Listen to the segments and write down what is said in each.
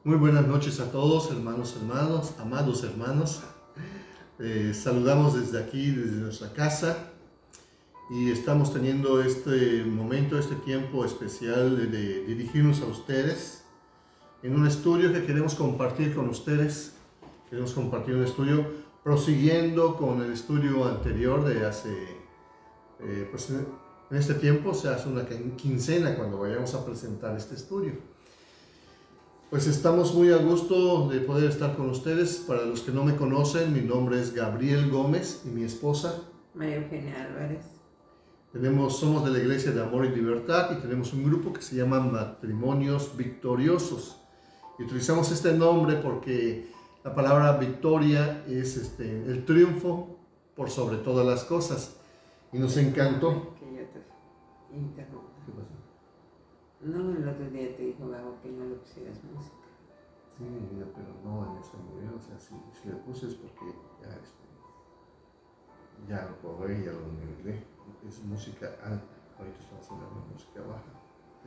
Muy buenas noches a todos, amados hermanos. Saludamos desde aquí, desde nuestra casa, y estamos teniendo este momento, este tiempo especial de dirigirnos a ustedes en un estudio que queremos compartir con ustedes. Queremos compartir un estudio prosiguiendo con el estudio anterior de hace, pues en este tiempo se hace una quincena cuando vayamos a presentar este estudio. Pues estamos muy a gusto de poder estar con ustedes. Para los que no me conocen, mi nombre es Gabriel Gómez y mi esposa María Eugenia Álvarez. Somos de la Iglesia de Amor y Libertad y tenemos un grupo que se llama Matrimonios Victoriosos. Y utilizamos este nombre porque la palabra victoria es el triunfo por sobre todas las cosas. Y nos encantó. Que yo te interrumpa. ¿Qué pasó? No, el otro día te dijo Gabo que no le pusieras música. Sí, pero no en este momento. O sea, si le puse es porque ya lo probé, ya lo nivelé. Es música alta. Ahorita estamos hablando de música baja.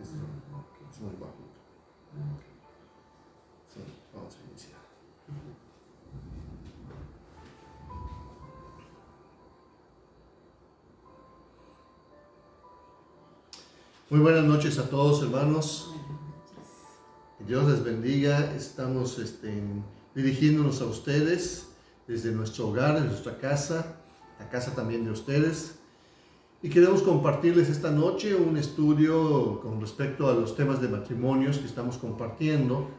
Es muy bajito. Sí, vamos a iniciar. Muy buenas noches a todos, hermanos. Que Dios les bendiga. Estamos dirigiéndonos a ustedes desde nuestro hogar, desde nuestra casa, la casa también de ustedes. Y queremos compartirles esta noche un estudio con respecto a los temas de matrimonios que estamos compartiendo.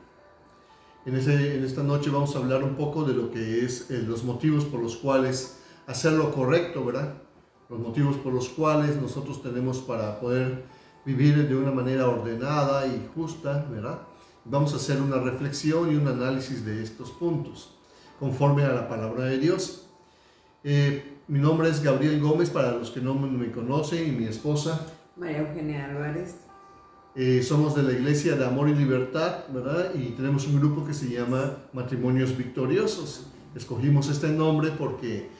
En esta noche vamos a hablar un poco de lo que es los motivos por los cuales hacer lo correcto, ¿verdad? Los motivos por los cuales nosotros tenemos para poder vivir de una manera ordenada y justa, ¿verdad? Vamos a hacer una reflexión y un análisis de estos puntos, conforme a la palabra de Dios. Mi nombre es Gabriel Gómez, para los que no me conocen, y mi esposa María Eugenia Álvarez. Somos de la Iglesia de Amor y Libertad, ¿verdad? Y tenemos un grupo que se llama Matrimonios Victoriosos. Escogimos este nombre porque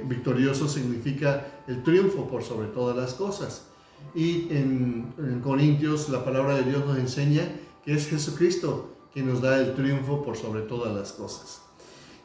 victorioso significa el triunfo por sobre todas las cosas. Y en Corintios la palabra de Dios nos enseña que es Jesucristo quien nos da el triunfo por sobre todas las cosas.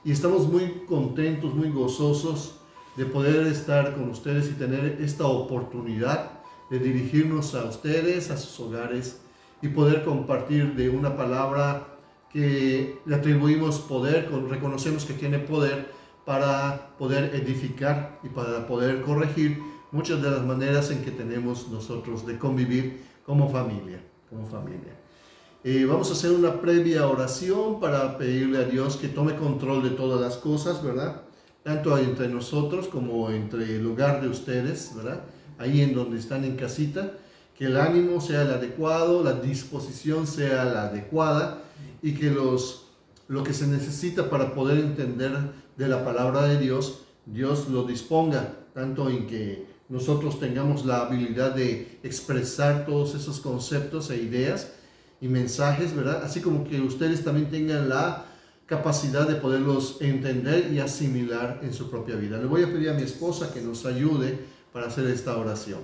Y estamos muy contentos, muy gozosos de poder estar con ustedes y tener esta oportunidad de dirigirnos a ustedes, a sus hogares, y poder compartir de una palabra que le atribuimos poder, reconocemos que tiene poder para poder edificar y para poder corregir muchas de las maneras en que tenemos nosotros de convivir como familia. Vamos a hacer una previa oración para pedirle a Dios que tome control de todas las cosas, ¿verdad? Tanto entre nosotros como entre el hogar de ustedes, ¿verdad? Ahí en donde están en casita, que el ánimo sea el adecuado, la disposición sea la adecuada, y que lo que se necesita para poder entender de la palabra de Dios, Dios lo disponga, tanto en que nosotros tengamos la habilidad de expresar todos esos conceptos e ideas y mensajes, ¿verdad? Así como que ustedes también tengan la capacidad de poderlos entender y asimilar en su propia vida. Le voy a pedir a mi esposa que nos ayude para hacer esta oración.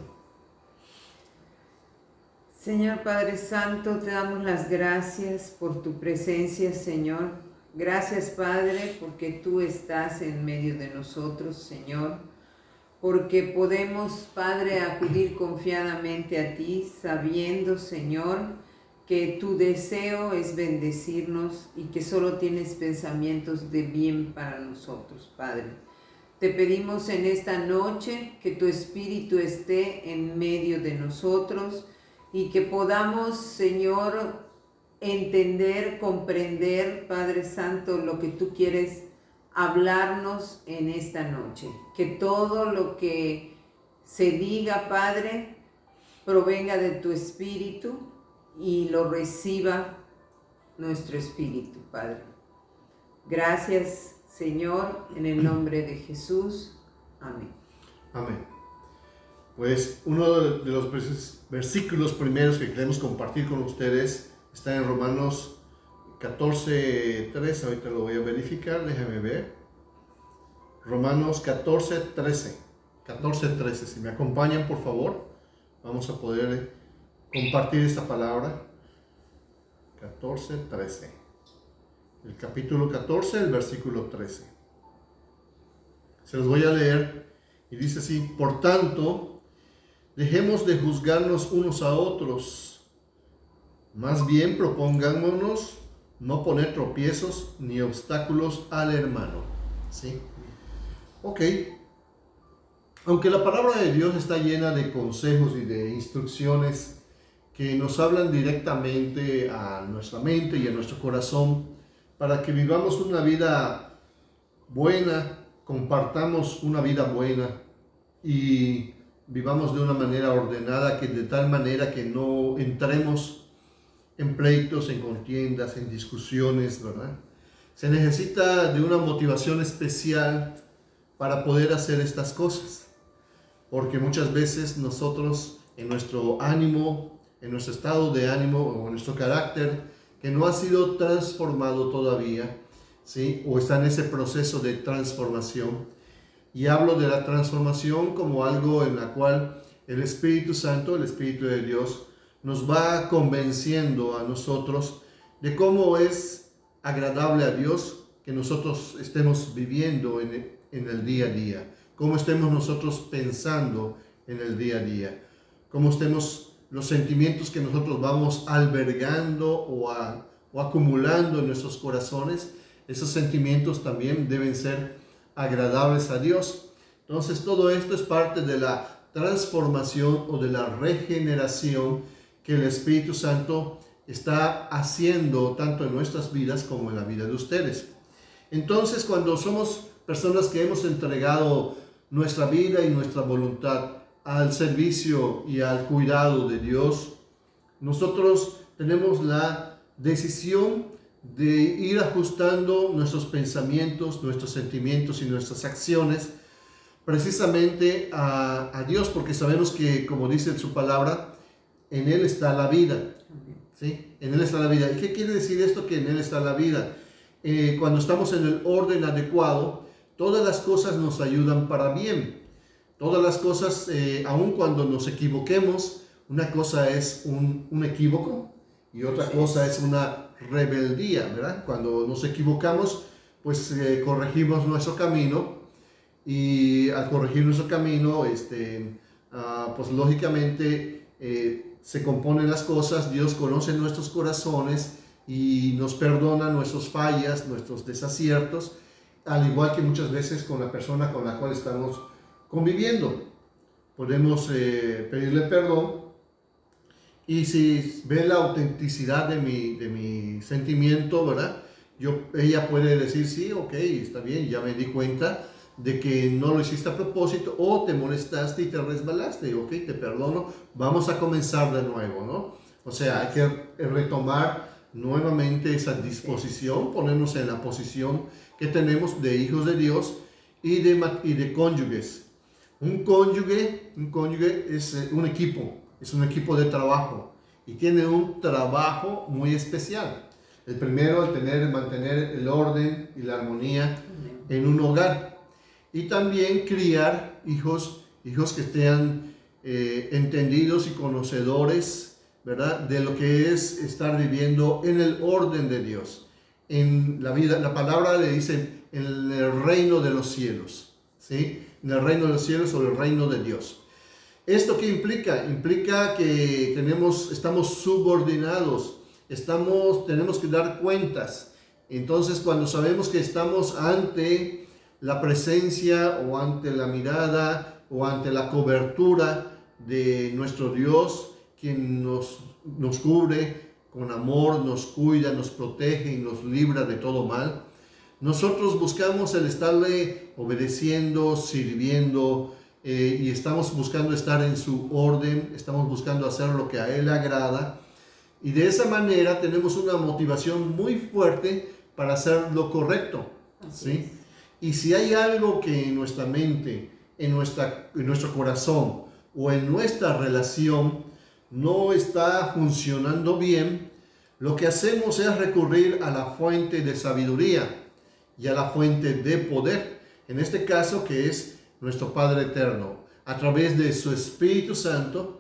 Señor Padre Santo, te damos las gracias por tu presencia, Señor. Gracias, Padre, porque tú estás en medio de nosotros, Señor. Porque podemos, Padre, acudir confiadamente a ti, sabiendo, Señor, que tu deseo es bendecirnos y que solo tienes pensamientos de bien para nosotros, Padre. Te pedimos en esta noche que tu Espíritu esté en medio de nosotros y que podamos, Señor, entender, comprender, Padre Santo, lo que tú quieres hablarnos en esta noche. Que todo lo que se diga, Padre, provenga de tu Espíritu y lo reciba nuestro espíritu, Padre. Gracias, Señor, en el nombre de Jesús. Amén. Amén. Pues uno de los versículos primeros que queremos compartir con ustedes está en Romanos 14:13. Ahorita lo voy a verificar, déjame ver. Romanos 14:13. 14:13. Si me acompañan, por favor, vamos a poder compartir esta palabra. 14, 13. El capítulo 14, el versículo 13. Se los voy a leer y dice así: por tanto, dejemos de juzgarnos unos a otros, más bien propongámonos no poner tropiezos ni obstáculos al hermano. ¿Sí? Ok. Aunque la palabra de Dios está llena de consejos y de instrucciones que nos hablan directamente a nuestra mente y a nuestro corazón para que vivamos una vida buena, compartamos una vida buena y vivamos de una manera ordenada, que de tal manera que no entremos en pleitos, en contiendas, en discusiones, ¿verdad? Se necesita de una motivación especial para poder hacer estas cosas, porque muchas veces nosotros en nuestro ánimo, en nuestro estado de ánimo o en nuestro carácter que no ha sido transformado todavía, ¿sí? O está en ese proceso de transformación. Y hablo de la transformación como algo en la cual el Espíritu Santo, el Espíritu de Dios, nos va convenciendo a nosotros de cómo es agradable a Dios que nosotros estemos viviendo en el día a día, cómo estemos nosotros pensando en el día a día, cómo estemos los sentimientos que nosotros vamos albergando o acumulando en nuestros corazones. Esos sentimientos también deben ser agradables a Dios. Entonces todo esto es parte de la transformación o de la regeneración que el Espíritu Santo está haciendo tanto en nuestras vidas como en la vida de ustedes. Entonces, cuando somos personas que hemos entregado nuestra vida y nuestra voluntad al servicio y al cuidado de Dios, nosotros tenemos la decisión de ir ajustando nuestros pensamientos, nuestros sentimientos y nuestras acciones precisamente a Dios, porque sabemos que, como dice su palabra, en Él está la vida. ¿Sí? En Él está la vida. ¿Y qué quiere decir esto? Que en Él está la vida. Cuando estamos en el orden adecuado, todas las cosas nos ayudan para bien. Todas las cosas, aun cuando nos equivoquemos, una cosa es un equívoco y otra cosa es una rebeldía, ¿verdad? Cuando nos equivocamos, pues corregimos nuestro camino, y al corregir nuestro camino, pues lógicamente se componen las cosas. Dios conoce nuestros corazones y nos perdona nuestras fallas, nuestros desaciertos, al igual que muchas veces con la persona con la cual estamos conviviendo. Podemos pedirle perdón, y si ve la autenticidad de mi sentimiento, ¿verdad? Ella puede decir, sí, ok, está bien, ya me di cuenta de que no lo hiciste a propósito, o te molestaste y te resbalaste, ok, te perdono, vamos a comenzar de nuevo, ¿no? O sea, hay que retomar nuevamente esa disposición, ponernos en la posición que tenemos de hijos de Dios y de cónyuges. Un cónyuge es un equipo de trabajo, y tiene un trabajo muy especial. El primero, mantener el orden y la armonía en un hogar, y también criar hijos que estén entendidos y conocedores, ¿verdad?, de lo que es estar viviendo en el orden de Dios, en la vida. La palabra le dice en el reino de los cielos, ¿sí? En el reino de los cielos, o el reino de Dios. ¿Esto qué implica? Implica que estamos subordinados, tenemos que dar cuentas. Entonces, cuando sabemos que estamos ante la presencia, o ante la mirada, o ante la cobertura de nuestro Dios, quien nos cubre con amor, nos cuida, nos protege y nos libra de todo mal, nosotros buscamos el estarle obedeciendo, sirviendo, y estamos buscando estar en su orden, estamos buscando hacer lo que a Él agrada, y de esa manera tenemos una motivación muy fuerte para hacer lo correcto, ¿sí? Y si hay algo que en nuestra mente, en nuestro corazón o en nuestra relación no está funcionando bien, lo que hacemos es recurrir a la fuente de sabiduría y a la fuente de poder, en este caso que es nuestro Padre Eterno, a través de su Espíritu Santo.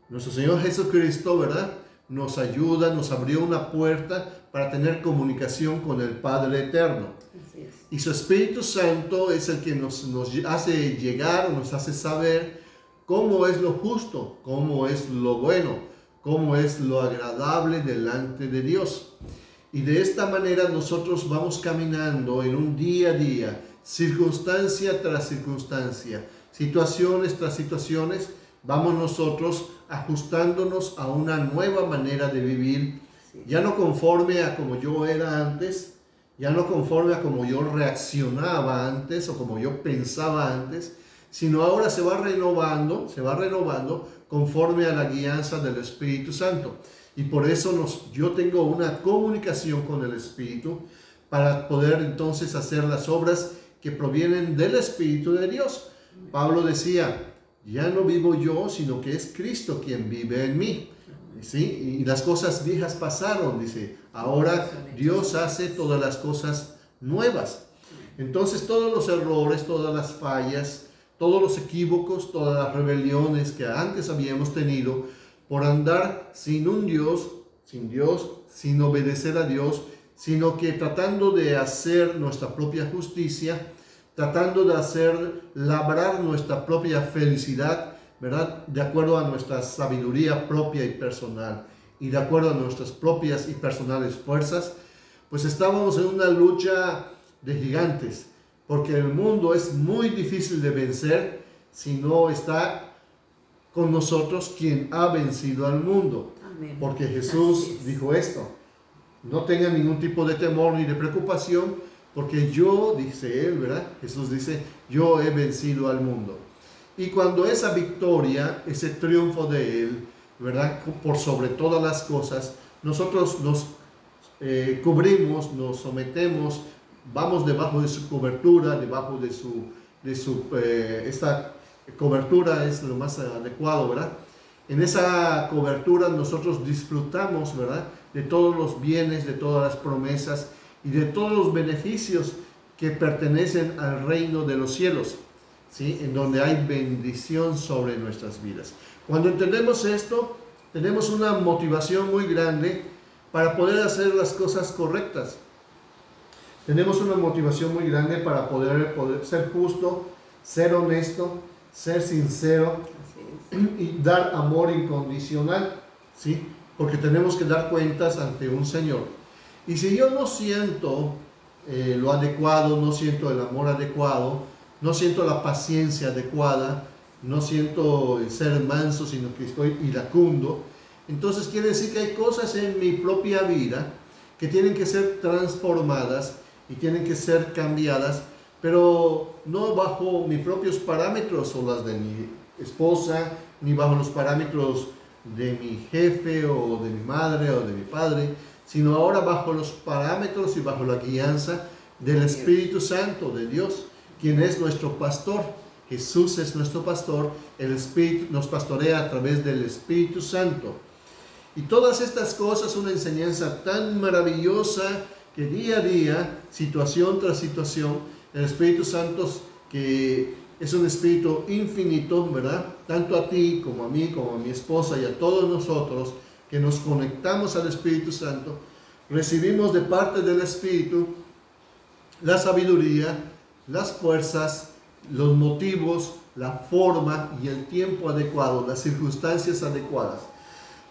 Nuestro Señor Jesucristo, ¿verdad?, nos ayuda, nos abrió una puerta para tener comunicación con el Padre Eterno. Así es. Y su Espíritu Santo es el que nos hace llegar o nos hace saber cómo es lo justo, cómo es lo bueno, cómo es lo agradable delante de Dios. Y de esta manera nosotros vamos caminando en un día a día, circunstancia tras circunstancia, situaciones tras situaciones, vamos nosotros ajustándonos a una nueva manera de vivir, ya no conforme a como yo era antes, ya no conforme a como yo reaccionaba antes o como yo pensaba antes, sino ahora se va renovando conforme a la guianza del Espíritu Santo. Y por eso yo tengo una comunicación con el Espíritu para poder entonces hacer las obras que provienen del Espíritu de Dios. Pablo decía, ya no vivo yo, sino que es Cristo quien vive en mí. ¿Sí? Y las cosas viejas pasaron, dice, ahora Dios hace todas las cosas nuevas. Entonces todos los errores, todas las fallas, todos los equívocos, todas las rebeliones que antes habíamos tenido por andar sin un Dios, sin obedecer a Dios, sino que tratando de hacer nuestra propia justicia, tratando de labrar nuestra propia felicidad, ¿verdad? De acuerdo a nuestra sabiduría propia y personal, y de acuerdo a nuestras propias y personales fuerzas, pues estábamos en una lucha de gigantes, porque el mundo es muy difícil de vencer si no está con nosotros quien ha vencido al mundo. Amén. Porque Jesús dijo esto, no tengan ningún tipo de temor ni de preocupación, porque yo, dice él, ¿verdad? Jesús dice, yo he vencido al mundo. Y cuando esa victoria, ese triunfo de él, ¿verdad? Por sobre todas las cosas, nosotros nos cubrimos, nos sometemos, vamos debajo de su cobertura, debajo de esta cobertura es lo más adecuado, ¿verdad? En esa cobertura nosotros disfrutamos, ¿verdad? De todos los bienes, de todas las promesas y de todos los beneficios que pertenecen al reino de los cielos, ¿sí? En donde hay bendición sobre nuestras vidas. Cuando entendemos esto, tenemos una motivación muy grande para poder hacer las cosas correctas. Tenemos una motivación muy grande para poder ser justo, ser honesto, ser sincero y dar amor incondicional, ¿sí? Porque tenemos que dar cuentas ante un Señor. Y si yo no siento lo adecuado, no siento el amor adecuado, no siento la paciencia adecuada, no siento ser manso, sino que estoy iracundo, entonces quiere decir que hay cosas en mi propia vida que tienen que ser transformadas y tienen que ser cambiadas, pero no bajo mis propios parámetros o las de mi esposa, ni bajo los parámetros de mi jefe o de mi madre o de mi padre, sino ahora bajo los parámetros y bajo la guianza del Espíritu Santo de Dios, quien es nuestro pastor. Jesús es nuestro pastor, el Espíritu nos pastorea a través del Espíritu Santo. Y todas estas cosas, una enseñanza tan maravillosa que día a día, situación tras situación, el Espíritu Santo, que es un Espíritu infinito, ¿verdad? Tanto a ti como a mí, como a mi esposa y a todos nosotros que nos conectamos al Espíritu Santo, recibimos de parte del Espíritu la sabiduría, las fuerzas, los motivos, la forma y el tiempo adecuado, las circunstancias adecuadas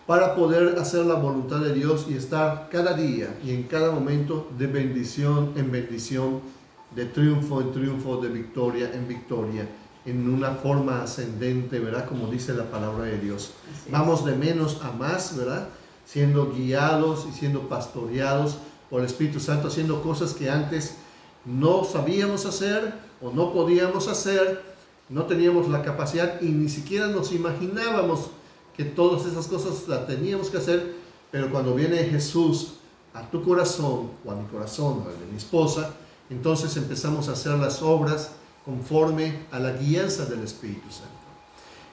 para poder hacer la voluntad de Dios y estar cada día y en cada momento de bendición en bendición, de triunfo en triunfo, de victoria en victoria, en una forma ascendente, ¿verdad? Como dice la palabra de Dios. Vamos de menos a más, ¿verdad? Siendo guiados y siendo pastoreados por el Espíritu Santo, haciendo cosas que antes no sabíamos hacer o no podíamos hacer, no teníamos la capacidad y ni siquiera nos imaginábamos que todas esas cosas las teníamos que hacer, pero cuando viene Jesús a tu corazón o a mi corazón o al de mi esposa, entonces empezamos a hacer las obras conforme a la guianza del Espíritu Santo.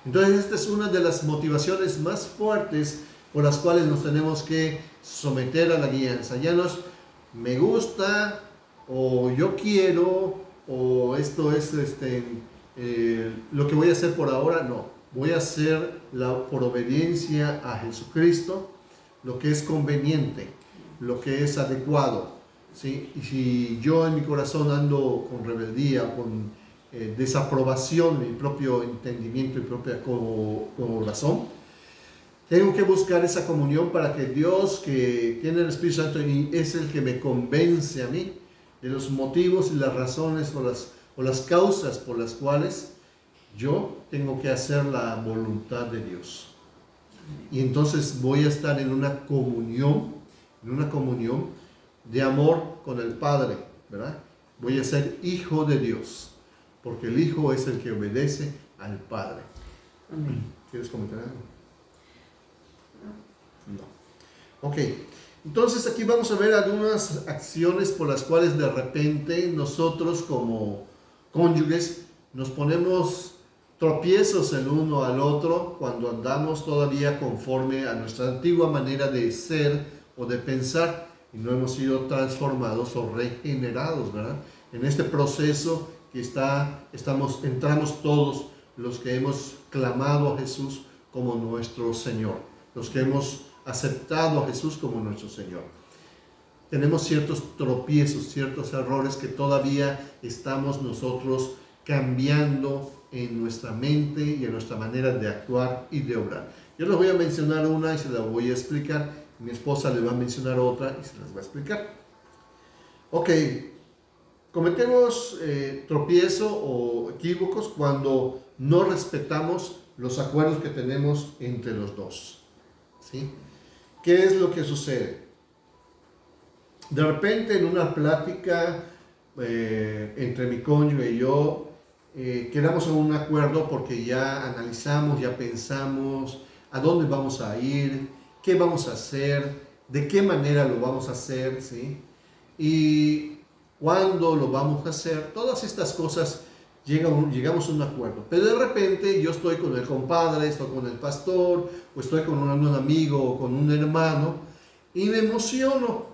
Entonces esta es una de las motivaciones más fuertes por las cuales nos tenemos que someter a la guianza. Ya no es me gusta o yo quiero o esto es lo que voy a hacer por ahora, no. Voy a hacer por obediencia a Jesucristo, lo que es conveniente, lo que es adecuado, ¿sí? Y si yo en mi corazón ando con rebeldía, con desaprobación de mi propio entendimiento y propia corazón, tengo que buscar esa comunión para que Dios, que tiene el Espíritu Santo en mí, es el que me convence a mí de los motivos y las razones o las causas por las cuales yo tengo que hacer la voluntad de Dios. Y entonces voy a estar en una comunión de amor con el Padre, ¿verdad? Voy a ser hijo de Dios, porque el Hijo es el que obedece al Padre. Amén. ¿Quieres comentar algo? No. Ok, entonces aquí vamos a ver algunas acciones por las cuales de repente nosotros como cónyuges nos ponemos tropiezos el uno al otro cuando andamos todavía conforme a nuestra antigua manera de ser o de pensar y no hemos sido transformados o regenerados, ¿verdad? En este proceso que entramos todos los que hemos clamado a Jesús como nuestro Señor, los que hemos aceptado a Jesús como nuestro Señor. Tenemos ciertos tropiezos, ciertos errores que todavía estamos nosotros cambiando en nuestra mente y en nuestra manera de actuar y de obrar. Yo les voy a mencionar una y se la voy a explicar. Mi esposa le va a mencionar otra y se las va a explicar. Ok, cometemos tropiezo o equívocos cuando no respetamos los acuerdos que tenemos entre los dos, ¿sí? ¿Qué es lo que sucede? De repente en una plática entre mi cónyuge y yo, quedamos en un acuerdo porque ya analizamos, ya pensamos a dónde vamos a ir, qué vamos a hacer, de qué manera lo vamos a hacer, ¿sí? Y cuándo lo vamos a hacer. Todas estas cosas llegamos a un acuerdo. Pero de repente yo estoy con el compadre, estoy con el pastor, o estoy con un amigo o con un hermano y me emociono.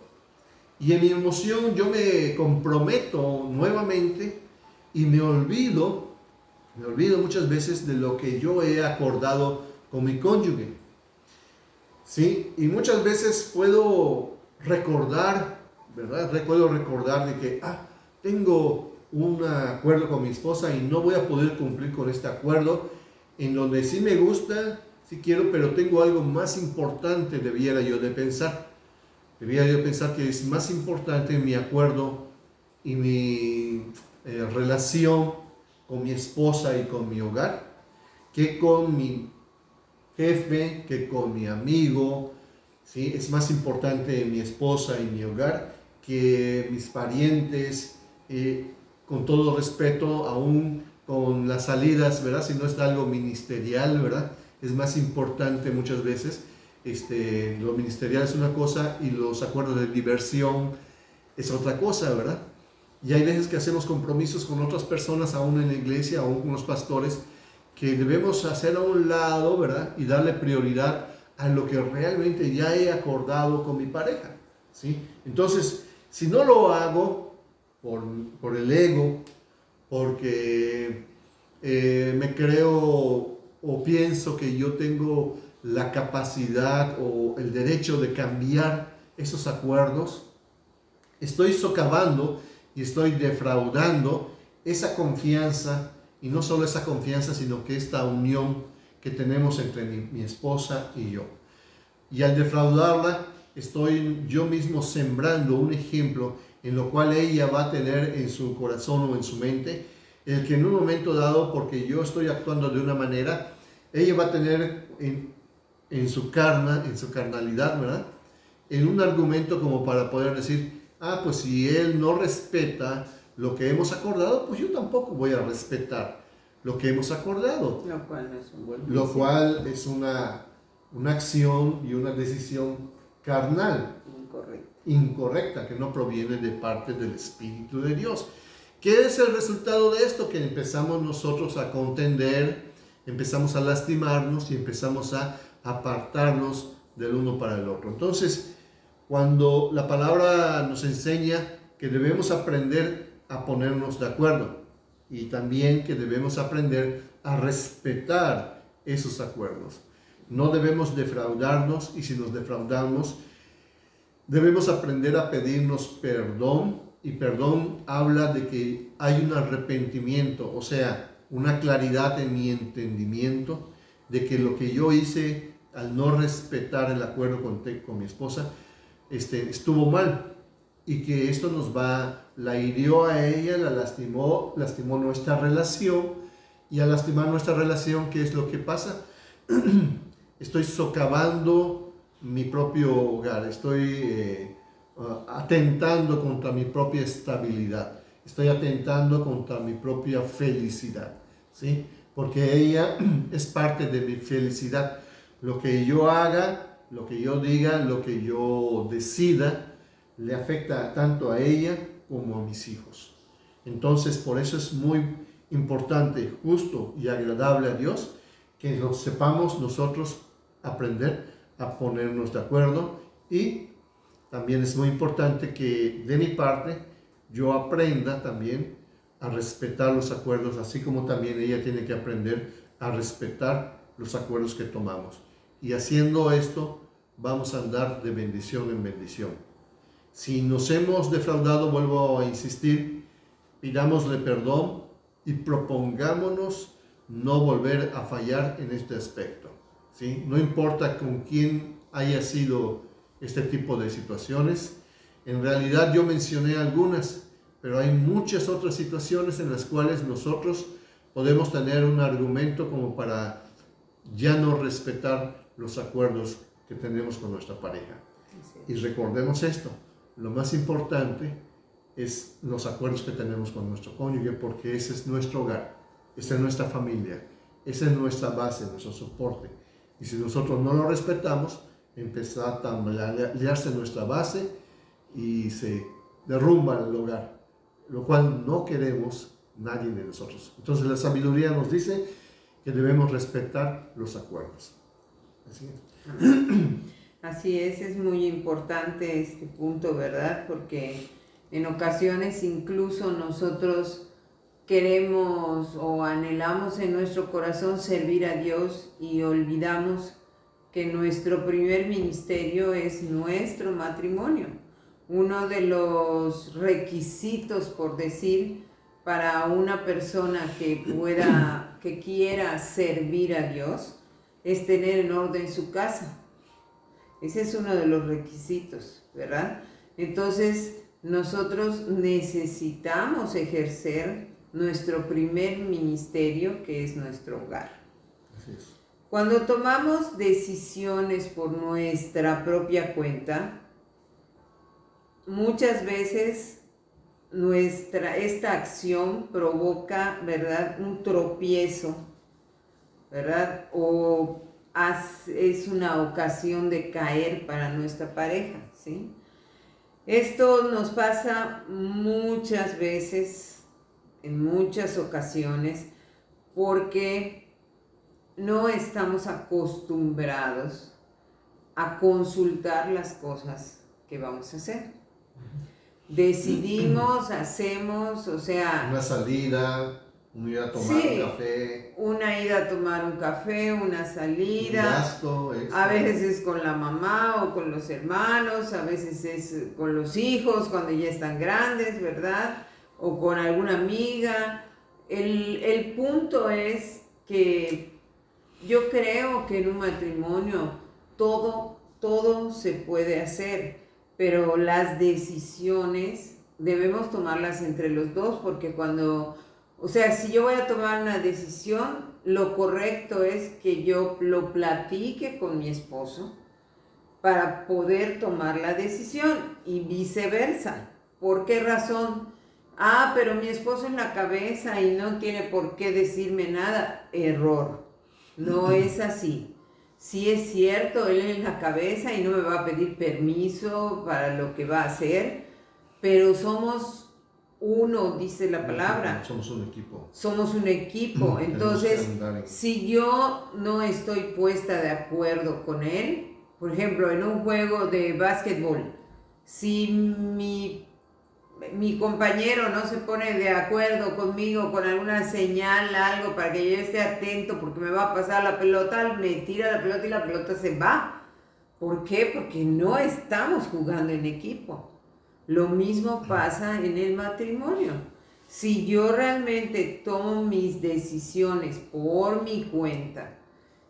Y en mi emoción yo me comprometo nuevamente y me olvido muchas veces de lo que yo he acordado con mi cónyuge, ¿sí? Y muchas veces puedo recordar, ¿verdad? Puedo recordar de que, tengo un acuerdo con mi esposa y no voy a poder cumplir con este acuerdo, en donde sí me gusta, sí quiero, pero tengo algo más importante, debiera yo pensar que es más importante mi acuerdo y mi relación con mi esposa y con mi hogar, que con mi jefe, que con mi amigo, ¿sí? Es más importante mi esposa y mi hogar que mis parientes, con todo respeto, aún con las salidas, ¿verdad? Si no es algo ministerial, ¿verdad? Es más importante muchas veces. Lo ministerial es una cosa y los acuerdos de diversión es otra cosa, ¿verdad? Y hay veces que hacemos compromisos con otras personas, aún en la iglesia, aún con los pastores, que debemos hacer a un lado, ¿verdad? Y darle prioridad a lo que realmente ya he acordado con mi pareja, ¿sí? Entonces, si no lo hago por el ego, porque me creo o pienso que yo tengo la capacidad o el derecho de cambiar esos acuerdos, estoy socavando y estoy defraudando esa confianza, y no solo esa confianza, sino que esta unión que tenemos entre mi esposa y yo. Y al defraudarla, estoy yo mismo sembrando un ejemplo en lo cual ella va a tener en su corazón o en su mente, el que en un momento dado, porque yo estoy actuando de una manera, ella va a tener en su carnalidad, ¿verdad? En un argumento como para poder decir, pues si él no respeta lo que hemos acordado, pues yo tampoco voy a respetar lo que hemos acordado. Lo cual no es un buen juicio. Lo cual es una acción y una decisión carnal. Incorrecta, que no proviene de parte del Espíritu de Dios. ¿Qué es el resultado de esto? Que empezamos nosotros a contender, empezamos a lastimarnos y empezamos a apartarnos del uno para el otro. Entonces, cuando la palabra nos enseña que debemos aprender a ponernos de acuerdo y también que debemos aprender a respetar esos acuerdos. no debemos defraudarnos, y si nos defraudamos, debemos aprender a pedirnos perdón, y perdón habla de que hay un arrepentimiento, o sea, una claridad en mi entendimiento de que lo que yo hice al no respetar el acuerdo con mi esposa estuvo mal, y que esto la hirió a ella, la lastimó nuestra relación, y al lastimar nuestra relación, ¿qué es lo que pasa? Estoy socavando mi propio hogar, estoy atentando contra mi propia estabilidad, estoy atentando contra mi propia felicidad, ¿sí? Porque ella es parte de mi felicidad. Lo que yo haga, lo que yo diga, lo que yo decida, le afecta tanto a ella como a mis hijos. Entonces, por eso es muy importante, justo y agradable a Dios que nos sepamos nosotros aprender a ponernos de acuerdo, y también es muy importante que de mi parte yo aprenda también a respetar los acuerdos, así como también ella tiene que aprender a respetar los acuerdos que tomamos. Y haciendo esto vamos a andar de bendición en bendición. Si nos hemos defraudado, vuelvo a insistir, pidámosle perdón y propongámonos no volver a fallar en este aspecto, ¿sí? No importa con quién haya sido este tipo de situaciones. En realidad yo mencioné algunas, pero hay muchas otras situaciones en las cuales nosotros podemos tener un argumento como para ya no respetar los acuerdos que tenemos con nuestra pareja. Y recordemos esto, lo más importante es los acuerdos que tenemos con nuestro cónyuge, porque ese es nuestro hogar, esa es nuestra familia, esa es nuestra base, nuestro soporte. Y si nosotros no lo respetamos, empieza a tambalearse nuestra base y se derrumba el hogar, lo cual no queremos nadie de nosotros. Entonces la sabiduría nos dice que debemos respetar los acuerdos. Así es. Así es muy importante este punto, ¿verdad? Porque en ocasiones incluso nosotros queremos o anhelamos en nuestro corazón servir a Dios y olvidamos que nuestro primer ministerio es nuestro matrimonio. Uno de los requisitos, por decir, para una persona que quiera servir a Dios es tener en orden su casa. Ese es uno de los requisitos, ¿verdad? Entonces, nosotros necesitamos ejercer nuestro primer ministerio, que es nuestro hogar. Así es. Cuando tomamos decisiones por nuestra propia cuenta, muchas veces esta acción provoca, ¿verdad?, un tropiezo, ¿verdad? O es una ocasión de caer para nuestra pareja, ¿sí? Esto nos pasa muchas veces, en muchas ocasiones, porque no estamos acostumbrados a consultar las cosas que vamos a hacer. Decidimos, hacemos, o sea... Una salida, una ida a tomar un café. Una ida a tomar un café, una salida. Un gasto extra. A veces es con la mamá o con los hermanos, a veces es con los hijos cuando ya están grandes, ¿verdad? O con alguna amiga. El punto es que yo creo que en un matrimonio todo se puede hacer, pero las decisiones debemos tomarlas entre los dos, porque si yo voy a tomar una decisión, lo correcto es que yo lo platique con mi esposo para poder tomar la decisión y viceversa. ¿Por qué razón? Pero mi esposo en la cabeza y no tiene por qué decirme nada. Error. No es así. Sí es cierto, él en la cabeza y no me va a pedir permiso para lo que va a hacer, pero somos uno, dice la palabra. Somos un equipo. Somos un equipo. Entonces, si yo no estoy puesta de acuerdo con él, por ejemplo, en un juego de básquetbol, si mi mi compañero no se pone de acuerdo conmigo con alguna señal, algo para que yo esté atento porque me va a pasar la pelota, me tira la pelota y la pelota se va. ¿Por qué? Porque no estamos jugando en equipo. Lo mismo pasa en el matrimonio. Si yo realmente tomo mis decisiones por mi cuenta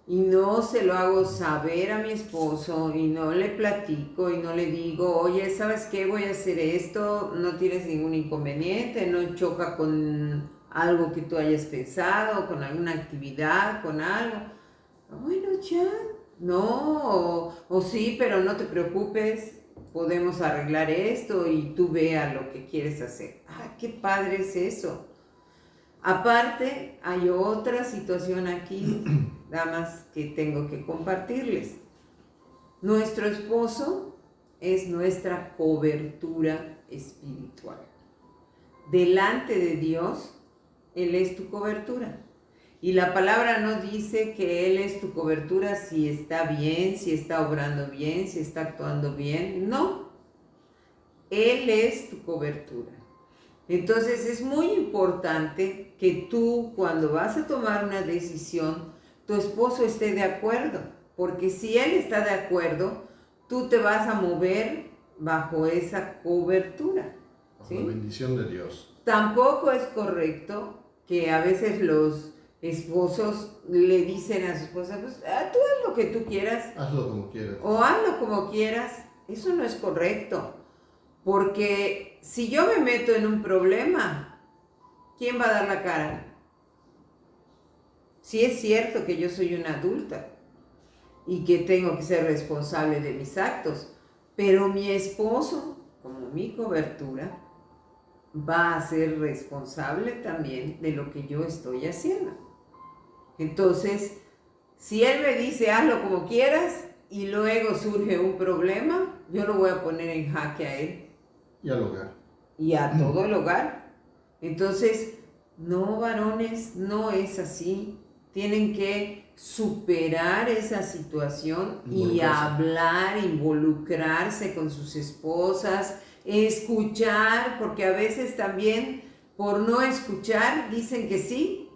y no se lo hago saber a mi esposo y no le platico y no le digo, oye, ¿sabes qué? Voy a hacer esto, no tienes ningún inconveniente, no choca con algo que tú hayas pensado, con alguna actividad, con algo. Bueno, ya, no, o sí, pero no te preocupes, podemos arreglar esto y tú vea lo que quieres hacer. ¡Ah, qué padre es eso! Aparte, hay otra situación aquí, damas, que tengo que compartirles. Nuestro esposo es nuestra cobertura espiritual. Delante de Dios, Él es tu cobertura. Y la palabra no dice que Él es tu cobertura si está bien, si está obrando bien, si está actuando bien. No, Él es tu cobertura. Entonces es muy importante que tú, cuando vas a tomar una decisión, tu esposo esté de acuerdo. Porque si él está de acuerdo, tú te vas a mover bajo esa cobertura. ¿Sí? Bajo la bendición de Dios. Tampoco es correcto que a veces los esposos le dicen a su esposa, pues tú haz lo que tú quieras. Hazlo como quieras. O hazlo como quieras. Eso no es correcto. Porque si yo me meto en un problema, ¿quién va a dar la cara? Sí es cierto que yo soy una adulta y que tengo que ser responsable de mis actos, pero mi esposo, como mi cobertura, va a ser responsable también de lo que yo estoy haciendo. Entonces, si él me dice hazlo como quieras y luego surge un problema, yo lo voy a poner en jaque a él. Y al hogar. Y a todo el hogar. Entonces, no, varones, no es así. Tienen que superar esa situación y hablar, involucrarse con sus esposas, escuchar, porque a veces también por no escuchar dicen que sí.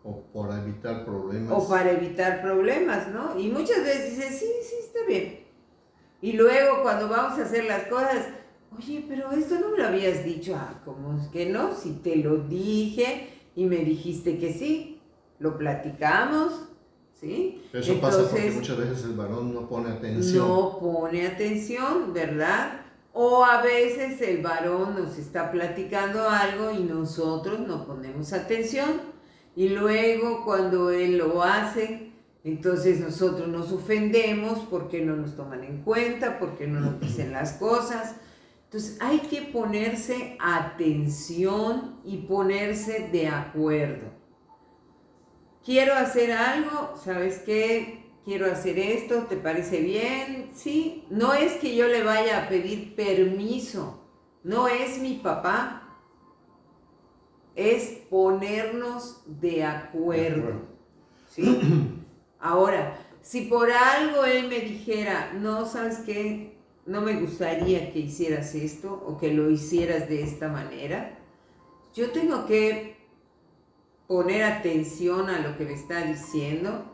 O por evitar problemas. O para evitar problemas, ¿no? Y muchas veces dicen, sí, está bien. Y luego cuando vamos a hacer las cosas, oye, pero esto no me lo habías dicho. Ah, ¿cómo es que no? Si te lo dije y me dijiste que sí. Lo platicamos, ¿sí? Eso entonces, pasa porque muchas veces el varón no pone atención. No pone atención, ¿verdad? O a veces el varón nos está platicando algo y nosotros no ponemos atención. Y luego cuando él lo hace, entonces nosotros nos ofendemos porque no nos toman en cuenta, porque no nos dicen las cosas. Entonces hay que ponerse atención y ponerse de acuerdo. Quiero hacer algo, ¿sabes qué? Quiero hacer esto, ¿te parece bien? Sí, no es que yo le vaya a pedir permiso, no es mi papá, es ponernos de acuerdo, ¿sí? Ahora, si por algo él me dijera, no, ¿sabes qué? No me gustaría que hicieras esto o que lo hicieras de esta manera, yo tengo que poner atención a lo que me está diciendo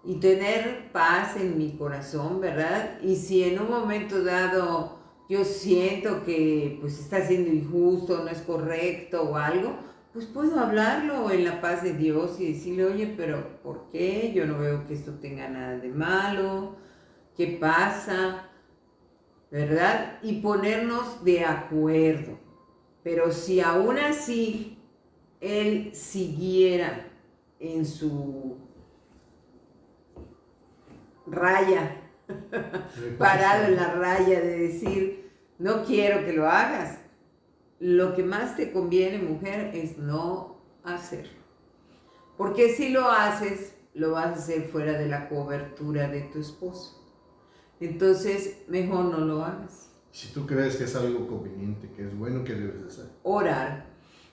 y tener paz en mi corazón, ¿verdad? Y si en un momento dado yo siento que pues está siendo injusto, no es correcto o algo, pues puedo hablarlo en la paz de Dios y decirle, oye, pero ¿por qué? Yo no veo que esto tenga nada de malo, ¿qué pasa? ¿Verdad? Y ponernos de acuerdo. Pero si aún así él siguiera en su raya, parado en la raya de decir, no quiero que lo hagas, lo que más te conviene, mujer, es no hacerlo. Porque si lo haces, lo vas a hacer fuera de la cobertura de tu esposo. Entonces, mejor no lo hagas. Si tú crees que es algo conveniente, que es bueno, ¿qué debes hacer? Orar.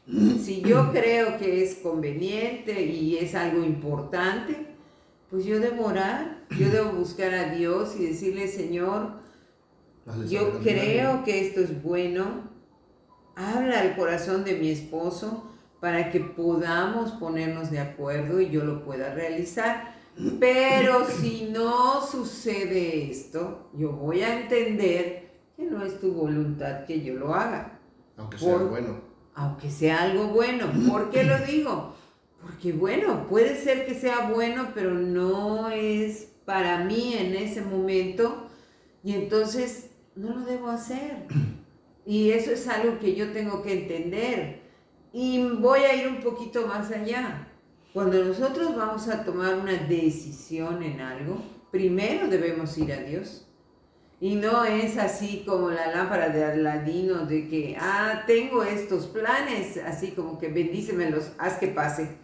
Si yo creo que es conveniente y es algo importante, pues yo debo orar, yo debo buscar a Dios y decirle, Señor, yo creo que esto es bueno, habla al corazón de mi esposo para que podamos ponernos de acuerdo y yo lo pueda realizar. Pero si no sucede esto, yo voy a entender que no es tu voluntad que yo lo haga. Aunque sea bueno. Aunque sea algo bueno. ¿Por qué lo digo? Porque bueno, puede ser que sea bueno, pero no es para mí en ese momento y entonces no lo debo hacer. Y eso es algo que yo tengo que entender. Y voy a ir un poquito más allá. Cuando nosotros vamos a tomar una decisión en algo, primero debemos ir a Dios. Y no es así como la lámpara de Aladino de que, tengo estos planes, así como que bendícemelos, haz que pase.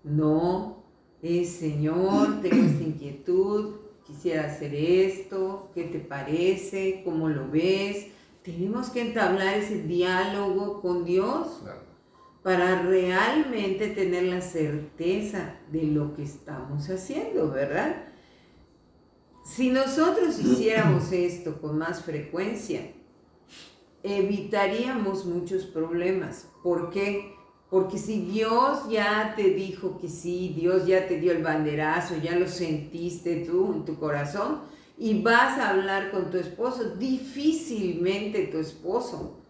No, es Señor, tengo esta inquietud, quisiera hacer esto, ¿qué te parece? ¿Cómo lo ves? Tenemos que entablar ese diálogo con Dios. Claro. Para realmente tener la certeza de lo que estamos haciendo, ¿verdad? Si nosotros hiciéramos esto con más frecuencia, evitaríamos muchos problemas. ¿Por qué? Porque si Dios ya te dijo que sí, Dios ya te dio el banderazo, ya lo sentiste tú en tu corazón, y vas a hablar con tu esposo, difícilmente tu esposo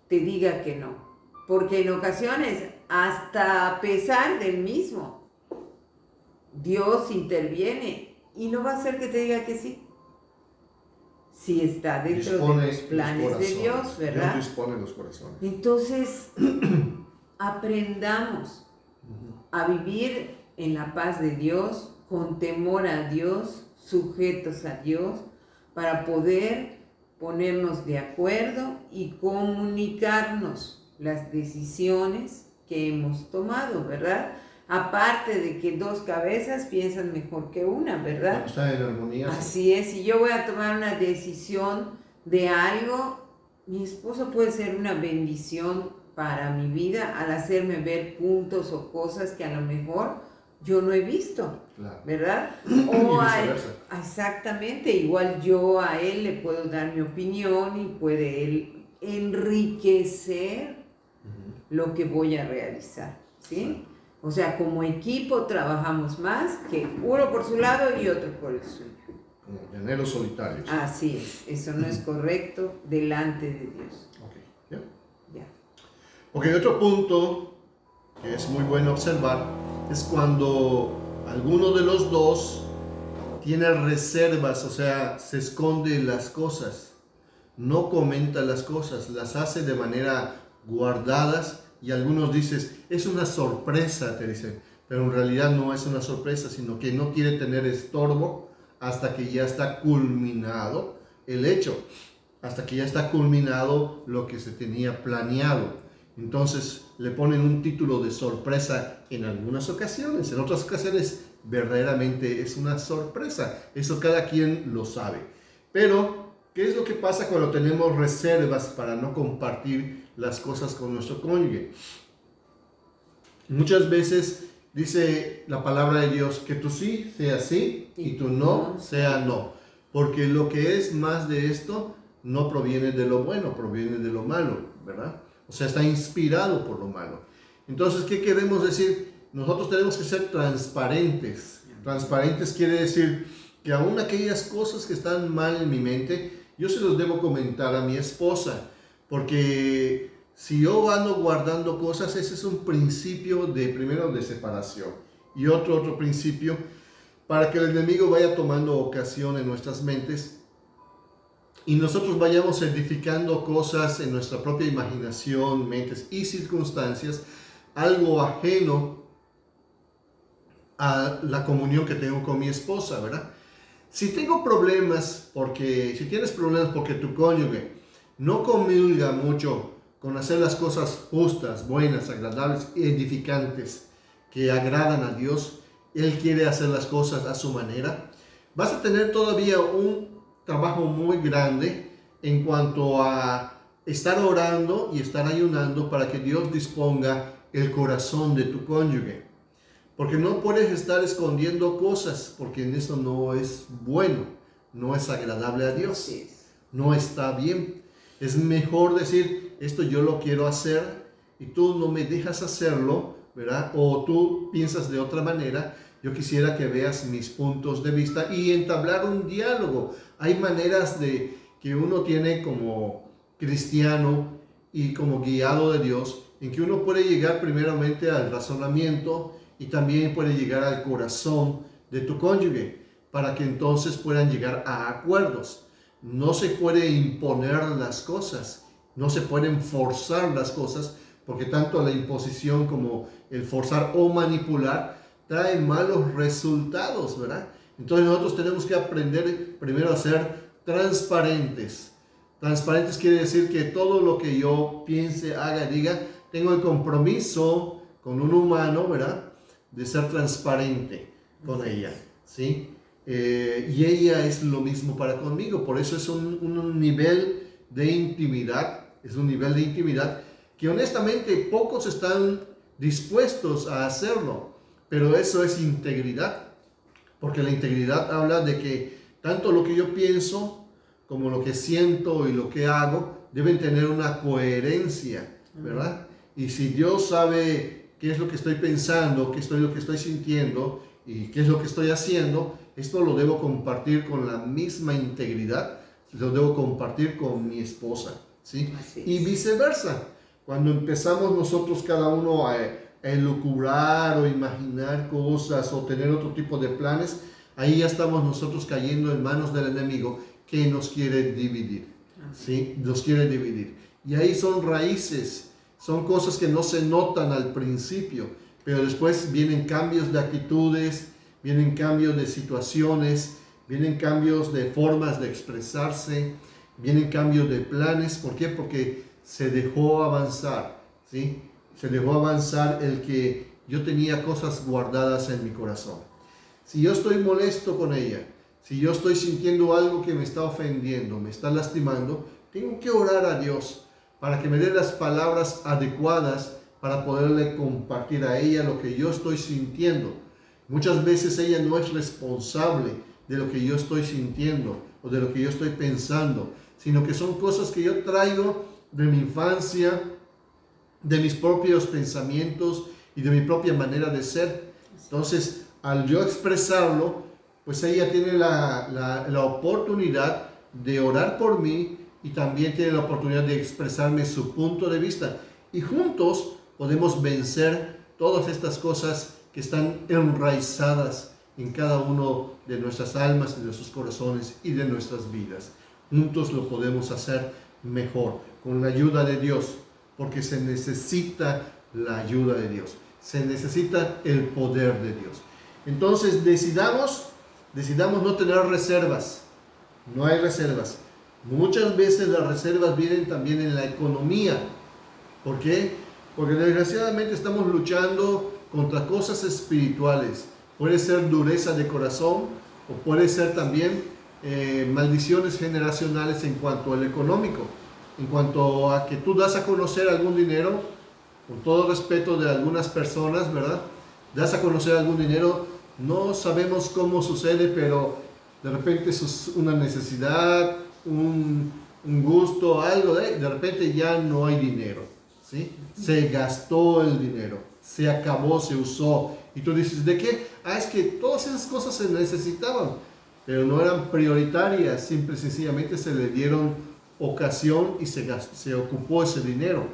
te diga que no. Porque en ocasiones, hasta a pesar del mismo, Dios interviene y no va a hacer que te diga que sí. Si está dentro de los planes de Dios, ¿verdad? Dios dispone los corazones. Entonces, aprendamos a vivir en la paz de Dios, con temor a Dios, sujetos a Dios, para poder ponernos de acuerdo y comunicarnos las decisiones que hemos tomado, ¿verdad? Aparte de que dos cabezas piensan mejor que una, ¿verdad? Cuando están en armonía. Así es, si yo voy a tomar una decisión de algo, mi esposo puede ser una bendición para mi vida al hacerme ver puntos o cosas que a lo mejor yo no he visto, claro, ¿verdad? O exactamente, igual yo a él le puedo dar mi opinión y puede él enriquecer lo que voy a realizar, ¿sí? O sea, como equipo trabajamos más que uno por su lado y otro por el suyo. Como llaneros solitarios. Así es, eso no es correcto delante de Dios. Ok, ¿ya? Ya. Ok, otro punto que es muy bueno observar es cuando alguno de los dos tiene reservas, o sea, se esconde las cosas, no comenta las cosas, las hace de manera guardadas y algunos dices, es una sorpresa, te dicen, pero en realidad no es una sorpresa, sino que no quiere tener estorbo hasta que ya está culminado el hecho, hasta que ya está culminado lo que se tenía planeado. Entonces le ponen un título de sorpresa en algunas ocasiones, en otras ocasiones verdaderamente es una sorpresa, eso cada quien lo sabe. Pero, ¿qué es lo que pasa cuando tenemos reservas para no compartir las cosas con nuestro cónyuge? Muchas veces dice la palabra de Dios que tu sí sea sí y tu no sea no, porque lo que es más de esto no proviene de lo bueno, proviene de lo malo, ¿verdad? O sea, está inspirado por lo malo. Entonces, ¿qué queremos decir? Nosotros tenemos que ser transparentes. Transparentes quiere decir que aún aquellas cosas que están mal en mi mente, yo se los debo comentar a mi esposa, porque si yo ando guardando cosas, ese es un principio de, primero, de separación, y otro principio, para que el enemigo vaya tomando ocasión en nuestras mentes, y nosotros vayamos edificando cosas en nuestra propia imaginación, mentes y circunstancias, algo ajeno a la comunión que tengo con mi esposa, ¿verdad? Si tienes problemas porque tu cónyuge no comulga mucho con hacer las cosas justas, buenas, agradables, edificantes, que agradan a Dios, Él quiere hacer las cosas a su manera, vas a tener todavía un trabajo muy grande en cuanto a estar orando y estar ayunando para que Dios disponga el corazón de tu cónyuge. Porque no puedes estar escondiendo cosas, porque en eso no es bueno, no es agradable a Dios, no está bien. Es mejor decir, esto yo lo quiero hacer y tú no me dejas hacerlo, ¿verdad? O tú piensas de otra manera. Yo quisiera que veas mis puntos de vista y entablar un diálogo. Hay maneras de que uno tiene como cristiano y como guiado de Dios, en que uno puede llegar primeramente al razonamiento y también puede llegar al corazón de tu cónyuge, para que entonces puedan llegar a acuerdos. No se puede imponer las cosas, no se pueden forzar las cosas, porque tanto la imposición como el forzar o manipular trae malos resultados, ¿verdad? Entonces nosotros tenemos que aprender primero a ser transparentes. Transparentes quiere decir que todo lo que yo piense, haga, diga, tengo el compromiso con un humano, ¿verdad? De ser transparente con ella, ¿sí? Y ella es lo mismo para conmigo. Por eso es un nivel de intimidad, es un nivel de intimidad que honestamente pocos están dispuestos a hacerlo, pero eso es integridad, porque la integridad habla de que tanto lo que yo pienso como lo que siento y lo que hago deben tener una coherencia, ¿verdad? Y si Dios sabe qué es lo que estoy pensando, lo que estoy sintiendo y qué es lo que estoy haciendo, esto lo debo compartir con la misma integridad, lo debo compartir con mi esposa, ¿sí? Y viceversa. Cuando empezamos nosotros cada uno a elucubrar o imaginar cosas o tener otro tipo de planes, ahí ya estamos nosotros cayendo en manos del enemigo que nos quiere dividir, ¿sí? Nos quiere dividir. Y ahí son raíces, son cosas que no se notan al principio, pero después vienen cambios de actitudes, vienen cambios de situaciones, vienen cambios de formas de expresarse, vienen cambios de planes. ¿Por qué? Porque se dejó avanzar, ¿sí? Se dejó avanzar el que yo tenía cosas guardadas en mi corazón. Si yo estoy molesto con ella, si yo estoy sintiendo algo que me está ofendiendo, me está lastimando, tengo que orar a Dios para que me dé las palabras adecuadas para poderle compartir a ella lo que yo estoy sintiendo. Muchas veces ella no es responsable de lo que yo estoy sintiendo o de lo que yo estoy pensando, sino que son cosas que yo traigo de mi infancia, de mis propios pensamientos y de mi propia manera de ser. Entonces, al yo expresarlo, pues ella tiene la oportunidad de orar por mí y también tiene la oportunidad de expresarme su punto de vista. Y juntos podemos vencer todas estas cosas que están enraizadas en cada uno de nuestras almas, de nuestros corazones y de nuestras vidas. Juntos lo podemos hacer mejor, con la ayuda de Dios, porque se necesita la ayuda de Dios, se necesita el poder de Dios. Entonces decidamos no tener reservas, no hay reservas. Muchas veces las reservas vienen también en la economía. ¿Por qué? Porque desgraciadamente estamos luchando contra cosas espirituales. Puede ser dureza de corazón o puede ser también maldiciones generacionales en cuanto al económico. En cuanto a que tú das a conocer algún dinero, con todo respeto de algunas personas, ¿verdad? Das a conocer algún dinero, no sabemos cómo sucede, pero de repente es una necesidad, un gusto, algo, de repente ya no hay dinero, ¿sí? Se gastó el dinero, se acabó, se usó. Y tú dices, ¿de qué? Es que todas esas cosas se necesitaban, pero no eran prioritarias, simple y sencillamente se le dieron ocasión y se ocupó ese dinero.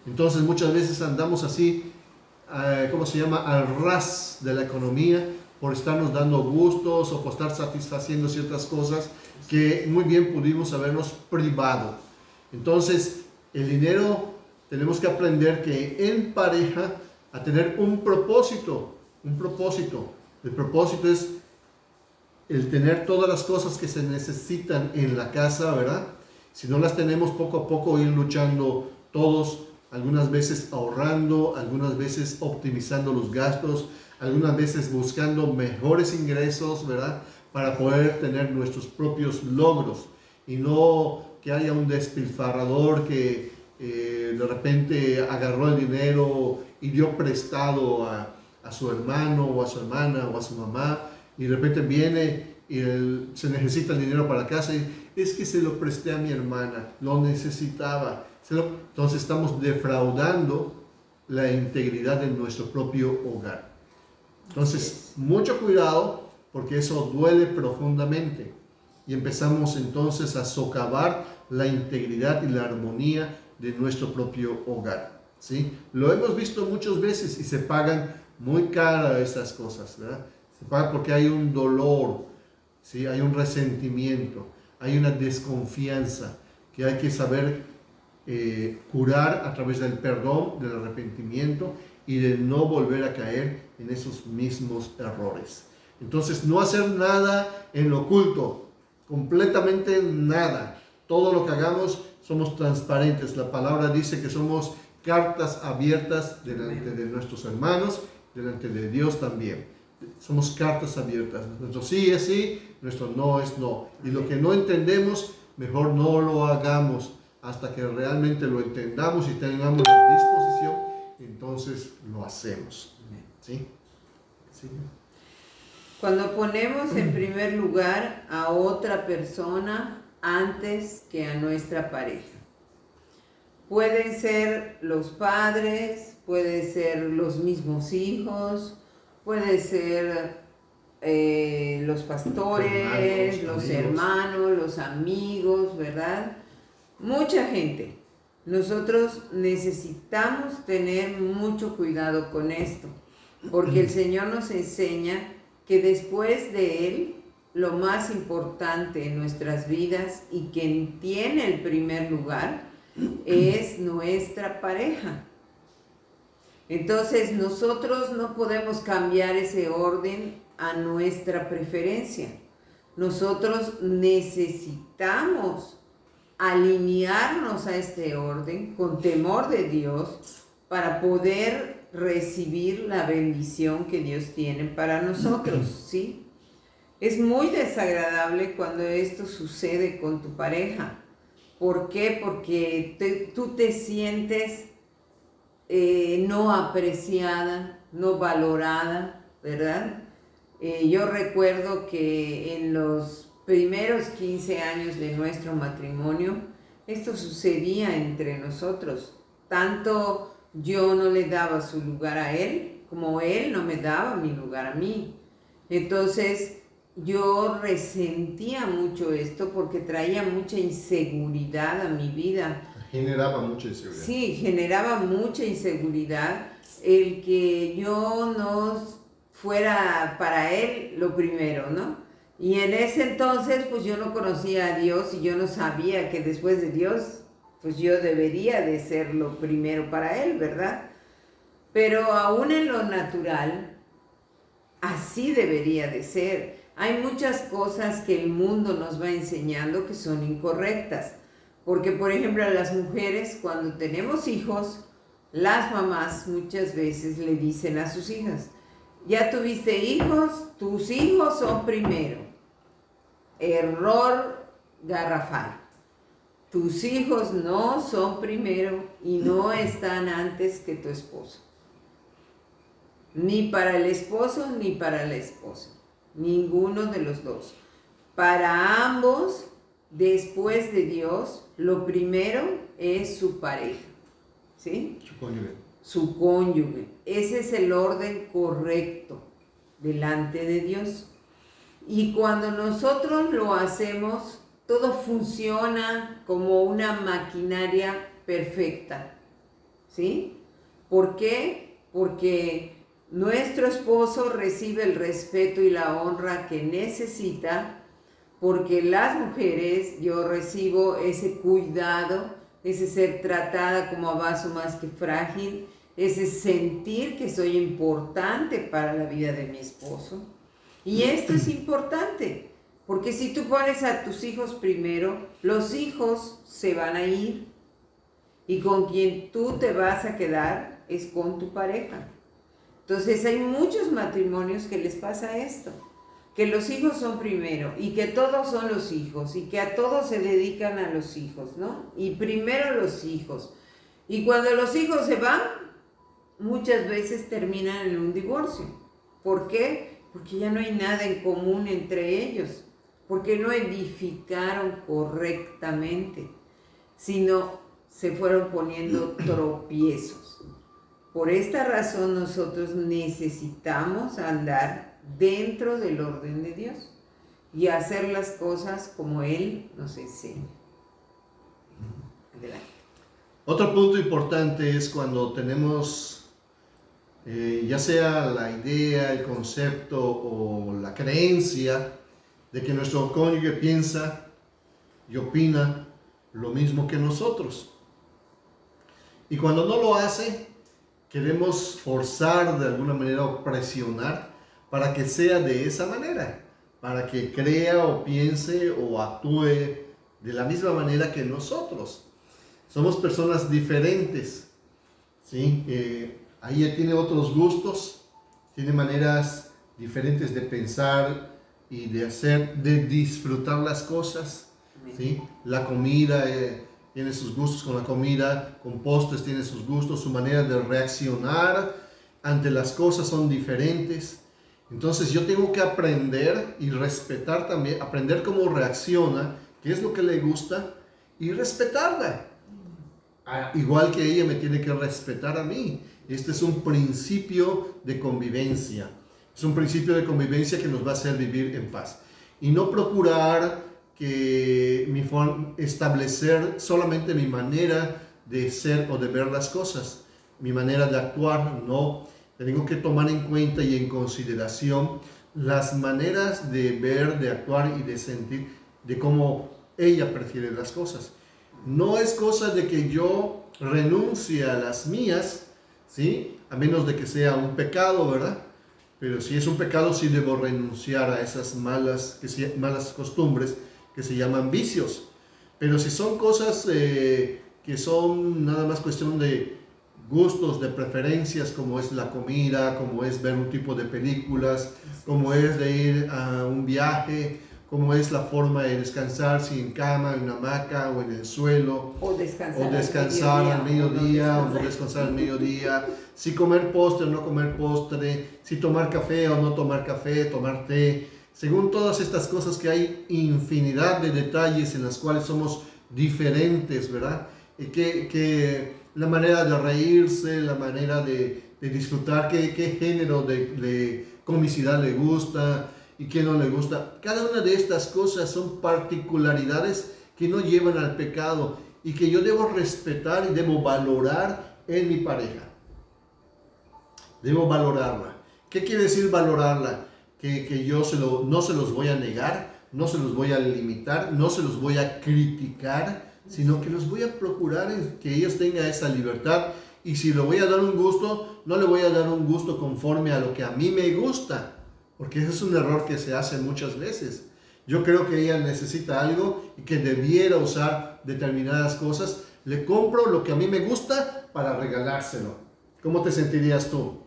Entonces muchas veces andamos así, al ras de la economía, por estarnos dando gustos o por estar satisfaciendo ciertas cosas que muy bien pudimos habernos privado. Entonces el dinero tenemos que aprender que en pareja a tener un propósito. El propósito es el tener todas las cosas que se necesitan en la casa, ¿verdad? Si no las tenemos, poco a poco ir luchando todos, algunas veces ahorrando, algunas veces optimizando los gastos, algunas veces buscando mejores ingresos, ¿verdad? Para poder tener nuestros propios logros y no que haya un despilfarrador que de repente agarró el dinero y dio prestado a su hermano o a su hermana o a su mamá y de repente viene y se necesita el dinero para la casa y es que se lo presté a mi hermana, lo necesitaba. Entonces estamos defraudando la integridad de nuestro propio hogar. Entonces, mucho cuidado, porque eso duele profundamente. Y empezamos entonces a socavar la integridad y la armonía de nuestro propio hogar, ¿sí? Lo hemos visto muchas veces y se pagan muy cara estas cosas, ¿verdad? Se paga porque hay un dolor, ¿sí? Hay un resentimiento, hay una desconfianza que hay que saber curar a través del perdón, del arrepentimiento y de no volver a caer en esos mismos errores. Entonces, no hacer nada en lo oculto, completamente nada. Todo lo que hagamos somos transparentes. La palabra dice que somos cartas abiertas delante de nuestros hermanos, delante de Dios también. Somos cartas abiertas. Nuestro sí es sí, nuestro no es no. Y lo que no entendemos, mejor no lo hagamos hasta que realmente lo entendamos y tengamos la disposición, entonces lo hacemos. ¿Sí? ¿Sí? Cuando ponemos en primer lugar a otra persona antes que a nuestra pareja. Pueden ser los padres, pueden ser los mismos hijos, puede ser los pastores, los hermanos, los amigos, ¿verdad? Mucha gente. Nosotros necesitamos tener mucho cuidado con esto, porque el Señor nos enseña que después de Él, lo más importante en nuestras vidas y quien tiene el primer lugar es nuestra pareja. Entonces nosotros no podemos cambiar ese orden a nuestra preferencia. Nosotros necesitamos alinearnos a este orden con temor de Dios para poder recibir la bendición que Dios tiene para nosotros, ¿sí? Es muy desagradable cuando esto sucede con tu pareja. ¿Por qué? Porque tú te sientes no apreciada, no valorada, ¿verdad? Yo recuerdo que en los primeros 15 años de nuestro matrimonio, esto sucedía entre nosotros. Tanto yo no le daba su lugar a él, como él no me daba mi lugar a mí. Entonces, yo resentía mucho esto porque traía mucha inseguridad a mi vida. Generaba mucha inseguridad. Sí, generaba mucha inseguridad el que yo no fuera para él lo primero, ¿no? Y en ese entonces, pues yo no conocía a Dios y yo no sabía que después de Dios, pues yo debería de ser lo primero para él, ¿verdad? Pero aún en lo natural, así debería de ser. Hay muchas cosas que el mundo nos va enseñando que son incorrectas. Porque, por ejemplo, a las mujeres, cuando tenemos hijos, las mamás muchas veces le dicen a sus hijas, ya tuviste hijos, tus hijos son primero. Error garrafal. Tus hijos no son primero y no están antes que tu esposo. Ni para el esposo ni para la esposa. Ninguno de los dos. Para ambos, después de Dios, lo primero es su pareja. ¿Sí? Su cónyuge. Su cónyuge. Ese es el orden correcto delante de Dios. Y cuando nosotros lo hacemos, todo funciona como una maquinaria perfecta. ¿Sí? ¿Por qué? Porque nuestro esposo recibe el respeto y la honra que necesita, porque las mujeres, yo recibo ese cuidado, ese ser tratada como a vaso más que frágil, ese sentir que soy importante para la vida de mi esposo. Y esto es importante, porque si tú pones a tus hijos primero, los hijos se van a ir y con quien tú te vas a quedar es con tu pareja. Entonces hay muchos matrimonios que les pasa esto, que los hijos son primero y que todos son los hijos y que a todos se dedican a los hijos, ¿no? Y primero los hijos. Y cuando los hijos se van, muchas veces terminan en un divorcio. ¿Por qué? Porque ya no hay nada en común entre ellos. porque no edificaron correctamente, sino se fueron poniendo tropiezos. Por esta razón nosotros necesitamos andar dentro del orden de Dios y hacer las cosas como Él nos enseña. Adelante. Otro punto importante es cuando tenemos ya sea la idea, el concepto o la creencia de que nuestro cónyuge piensa y opina lo mismo que nosotros. Y cuando no lo hace, queremos forzar de alguna manera o presionar para que sea de esa manera, para que crea o piense o actúe de la misma manera que nosotros. Somos personas diferentes, ¿sí? Ella tiene otros gustos, tiene maneras diferentes de pensar y de hacer, de disfrutar las cosas, ¿sí? La comida, tiene sus gustos con la comida, con postres tiene sus gustos, su manera de reaccionar ante las cosas son diferentes. Entonces yo tengo que aprender y respetar también, aprender cómo reacciona, qué es lo que le gusta y respetarla. Igual que ella me tiene que respetar a mí. Este es un principio de convivencia. Es un principio de convivencia que nos va a hacer vivir en paz. Y no procurar establecer solamente mi manera de ser o de ver las cosas, mi manera de actuar. No, tengo que tomar en cuenta y en consideración las maneras de ver, de actuar y de sentir, de cómo ella prefiere las cosas. No es cosa de que yo renuncie a las mías, ¿sí? A menos de que sea un pecado, ¿verdad? Pero si es un pecado, sí debo renunciar a esas malas costumbres que se llaman vicios. Pero si son cosas que son nada más cuestión de gustos, de preferencias, como es la comida, como es ver un tipo de películas, como es de ir a un viaje, como es la forma de descansar, si en cama, en una hamaca o en el suelo, o descansar al mediodía o no descansar al mediodía, si comer postre o no comer postre, si tomar café o no tomar café, tomar té. Según todas estas cosas que hay infinidad de detalles en las cuales somos diferentes, ¿verdad? Que la manera de reírse, la manera de disfrutar, qué género de comicidad le gusta y qué no le gusta. Cada una de estas cosas son particularidades que no llevan al pecado y que yo debo respetar y debo valorar en mi pareja. Debo valorarla. ¿Qué quiere decir valorarla? Que yo no se los voy a negar, no se los voy a limitar, no se los voy a criticar, sino que los voy a procurar que ellos tengan esa libertad. Y si le voy a dar un gusto, no le voy a dar un gusto conforme a lo que a mí me gusta, porque ese es un error que se hace muchas veces. Yo creo que ella necesita algo y que debiera usar determinadas cosas. Le compro lo que a mí me gusta para regalárselo. ¿Cómo te sentirías tú?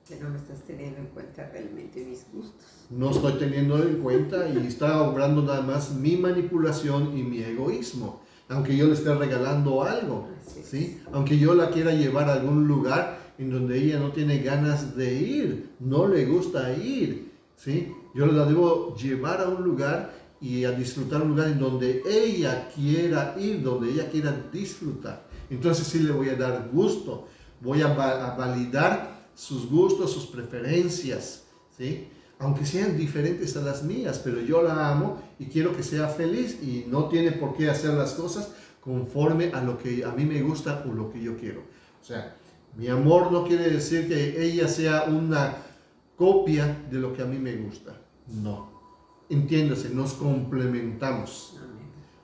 Que no me estás teniendo en cuenta realmente mis gustos. No estoy teniendo en cuenta y está obrando nada más mi manipulación y mi egoísmo. Aunque yo le esté regalando algo, ¿sí? Aunque yo la quiera llevar a algún lugar en donde ella no tiene ganas de ir, no le gusta ir, ¿sí? Yo la debo llevar a un lugar y a disfrutar un lugar en donde ella quiera ir, donde ella quiera disfrutar. Entonces sí le voy a dar gusto, voy a validar sus gustos, sus preferencias, ¿sí? Aunque sean diferentes a las mías, pero yo la amo y quiero que sea feliz y no tiene por qué hacer las cosas conforme a lo que a mí me gusta o lo que yo quiero. O sea, mi amor no quiere decir que ella sea una copia de lo que a mí me gusta. No. Entiéndase, nos complementamos.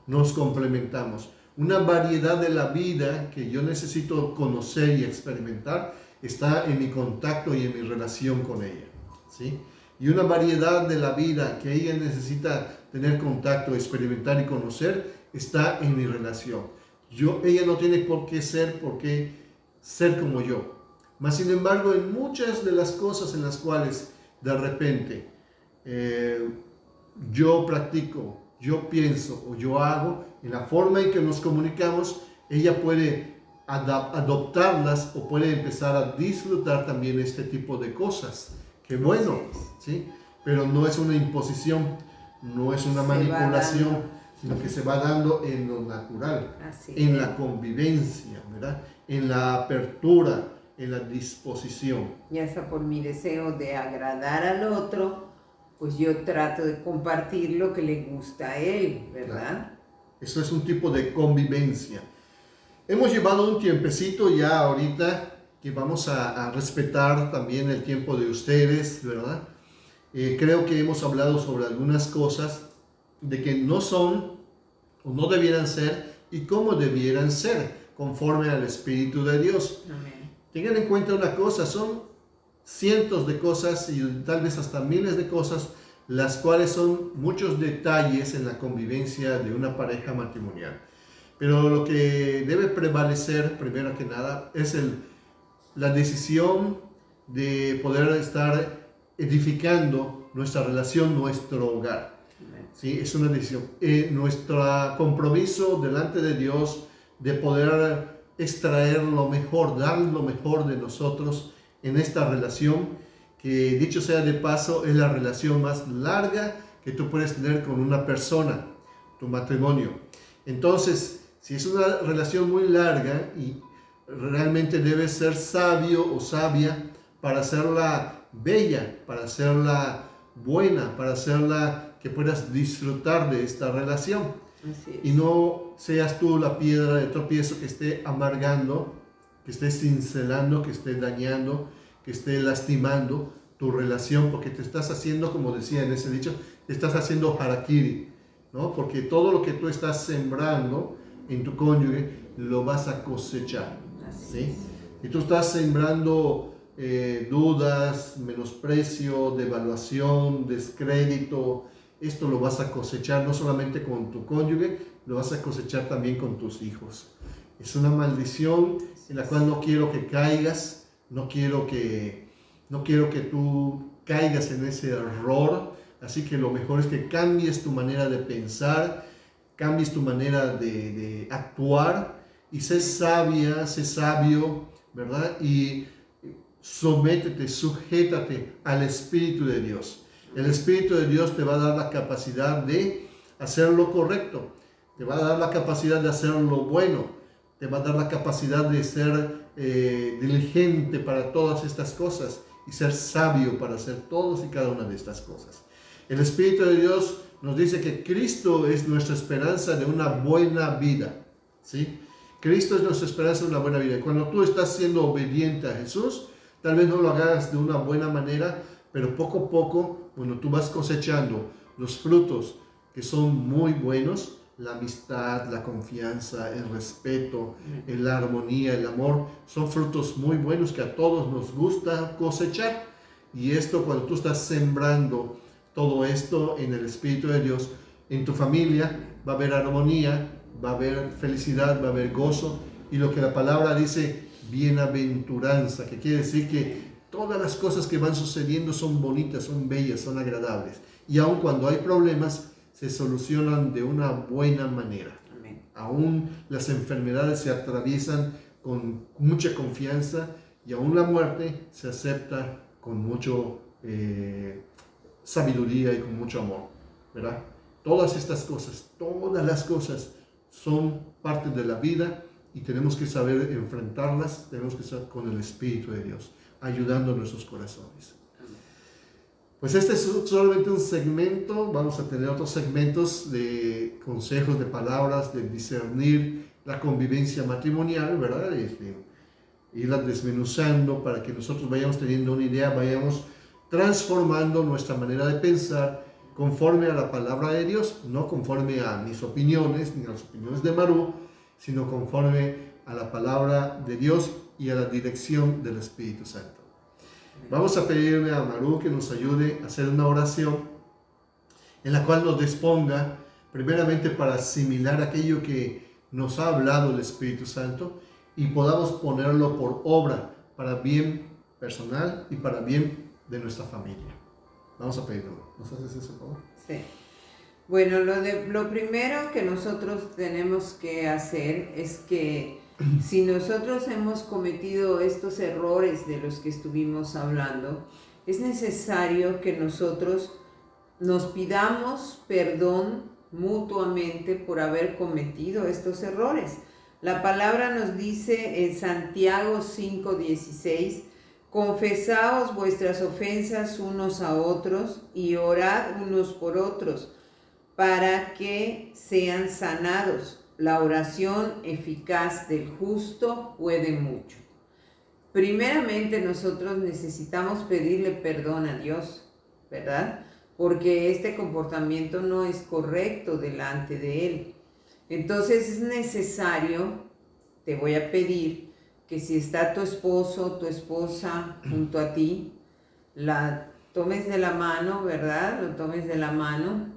Nos complementamos. Una variedad de la vida que yo necesito conocer y experimentar está en mi contacto y en mi relación con ella, ¿sí? Y una variedad de la vida que ella necesita tener contacto, experimentar y conocer está en mi relación. Ella no tiene por qué ser como yo. Mas sin embargo, en muchas de las cosas en las cuales de repente yo practico, yo pienso o yo hago, en la forma en que nos comunicamos, ella puede adoptarlas o puede empezar a disfrutar también este tipo de cosas. Qué bueno, ¿sí? Pero no es una imposición. no es una Se va manipulación, dando. sino que se va dando en lo natural, Así en es. la convivencia, ¿verdad? En la apertura, en la disposición. Ya sea por mi deseo de agradar al otro, pues yo trato de compartir lo que le gusta a él, ¿verdad? Eso es un tipo de convivencia. Hemos llevado un tiempecito ya ahorita que vamos a respetar también el tiempo de ustedes, ¿verdad? Creo que hemos hablado sobre algunas cosas de que no son o no debieran ser y cómo debieran ser conforme al Espíritu de Dios. Amén. Tengan en cuenta una cosa, son cientos de cosas y tal vez hasta miles de cosas, las cuales son muchos detalles en la convivencia de una pareja matrimonial. Pero lo que debe prevalecer, primero que nada, es la decisión de poder estar edificando nuestra relación, nuestro hogar. ¿Sí? Es una decisión. Nuestro compromiso delante de Dios de poder extraer lo mejor, dar lo mejor de nosotros en esta relación, que dicho sea de paso, es la relación más larga que tú puedes tener con una persona, tu matrimonio. Entonces, si es una relación muy larga y realmente debes ser sabio o sabia para hacerla bella, para hacerla buena, para hacerla que puedas disfrutar de esta relación. Así es. Y no seas tú la piedra de tropiezo que esté amargando, que esté cincelando, que esté dañando, que esté lastimando tu relación, porque te estás haciendo, como decía en ese dicho, te estás haciendo harakiri, ¿no? Porque todo lo que tú estás sembrando en tu cónyuge lo vas a cosechar, ¿sí? Y tú estás sembrando dudas, menosprecio, devaluación, descrédito. Esto lo vas a cosechar no solamente con tu cónyuge, lo vas a cosechar también con tus hijos. Es una maldición en la cual no quiero que caigas, no quiero que tú caigas en ese error. Así que lo mejor es que cambies tu manera de pensar, cambies tu manera de actuar y sé sabia, sé sabio, ¿verdad? Y sométete, sujétate al Espíritu de Dios. El Espíritu de Dios te va a dar la capacidad de hacer lo correcto, te va a dar la capacidad de hacer lo bueno, te va a dar la capacidad de ser diligente para todas estas cosas y ser sabio para hacer todas y cada una de estas cosas. El Espíritu de Dios nos dice que Cristo es nuestra esperanza de una buena vida, ¿sí? Cristo es nuestra esperanza de una buena vida. Cuando tú estás siendo obediente a Jesús, tal vez no lo hagas de una buena manera, pero poco a poco, bueno, tú vas cosechando los frutos que son muy buenos, la amistad, la confianza, el respeto, la armonía, el amor, son frutos muy buenos que a todos nos gusta cosechar. Y esto, cuando tú estás sembrando todo esto en el Espíritu de Dios, en tu familia va a haber armonía, va a haber felicidad, va a haber gozo, y lo que la palabra dice, bienaventuranza, que quiere decir que todas las cosas que van sucediendo son bonitas, son bellas, son agradables. Y aun cuando hay problemas, se solucionan de una buena manera. Amén. Aún las enfermedades se atraviesan con mucha confianza y aún la muerte se acepta con mucho sabiduría y con mucho amor, ¿verdad? Todas estas cosas, todas las cosas son parte de la vida y tenemos que saber enfrentarlas, tenemos que estar con el Espíritu de Dios, ayudando a nuestros corazones. Pues este es solamente un segmento, vamos a tener otros segmentos de consejos, de palabras, de discernir la convivencia matrimonial, ¿verdad? Irla desmenuzando para que nosotros vayamos teniendo una idea, vayamos transformando nuestra manera de pensar conforme a la palabra de Dios, no conforme a mis opiniones, ni a las opiniones de Maru, sino conforme a la palabra de Dios y a la dirección del Espíritu Santo. Vamos a pedirle a Maru que nos ayude a hacer una oración en la cual nos disponga primeramente para asimilar aquello que nos ha hablado el Espíritu Santo y podamos ponerlo por obra para bien personal y para bien de nuestra familia. Vamos a pedirlo. ¿Nos haces eso, por favor? Sí. Bueno, lo primero que nosotros tenemos que hacer es que si nosotros hemos cometido estos errores de los que estuvimos hablando, es necesario que nosotros nos pidamos perdón mutuamente por haber cometido estos errores. La palabra nos dice en Santiago 5:16, confesaos vuestras ofensas unos a otros y orad unos por otros para que sean sanados. La oración eficaz del justo puede mucho. Primeramente nosotros necesitamos pedirle perdón a Dios, ¿verdad? Porque este comportamiento no es correcto delante de Él. Entonces es necesario, te voy a pedir que si está tu esposo o tu esposa junto a ti, la tomes de la mano, ¿verdad? Lo tomes de la mano.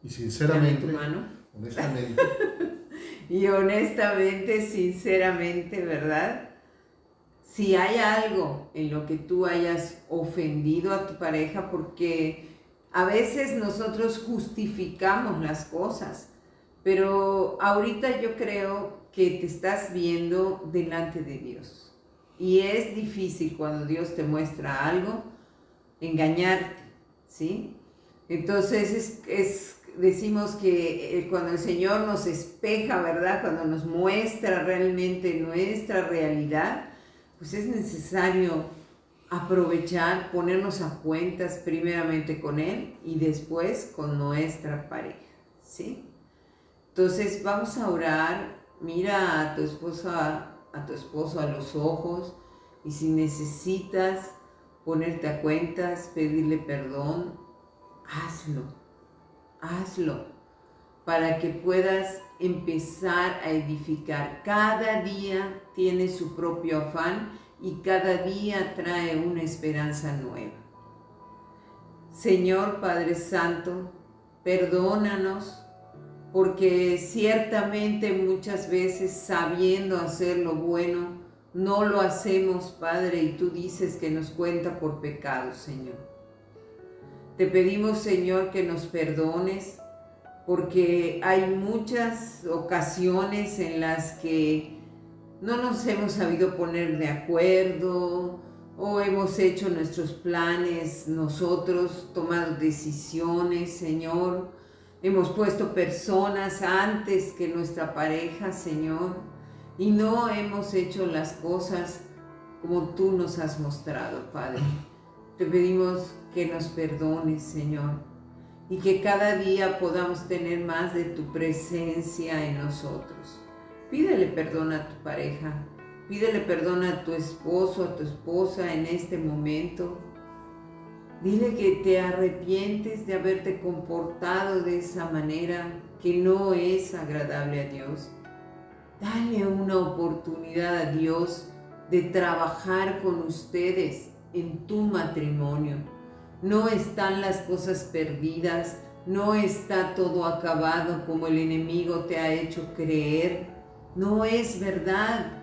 Y sinceramente, tu mano. honestamente. Y honestamente, sinceramente, ¿verdad? Si hay algo en lo que tú hayas ofendido a tu pareja, porque a veces nosotros justificamos las cosas, pero ahorita yo creo que te estás viendo delante de Dios. Y es difícil cuando Dios te muestra algo, engañarte, ¿sí? Entonces decimos que cuando el Señor nos espeja, ¿verdad? Cuando nos muestra realmente nuestra realidad, pues es necesario aprovechar, ponernos a cuentas primeramente con Él y después con nuestra pareja, ¿sí? Entonces vamos a orar, mira a tu esposo a los ojos y si necesitas ponerte a cuentas, pedirle perdón, hazlo para que puedas empezar a edificar. Cada día tiene su propio afán y cada día trae una esperanza nueva. Señor Padre Santo, perdónanos porque ciertamente muchas veces sabiendo hacer lo bueno, no lo hacemos, Padre, y tú dices que nos cuenta por pecados, Señor. Te pedimos, Señor, que nos perdones porque hay muchas ocasiones en las que no nos hemos sabido poner de acuerdo o hemos hecho nuestros planes nosotros, tomado decisiones, Señor. Hemos puesto personas antes que nuestra pareja, Señor, y no hemos hecho las cosas como tú nos has mostrado, Padre. Te pedimos que nos perdones, Señor, y que cada día podamos tener más de tu presencia en nosotros. Pídele perdón a tu pareja, pídele perdón a tu esposo, a tu esposa en este momento. Dile que te arrepientes de haberte comportado de esa manera que no es agradable a Dios. Dale una oportunidad a Dios de trabajar con ustedes en tu matrimonio. No están las cosas perdidas, no está todo acabado como el enemigo te ha hecho creer. No es verdad.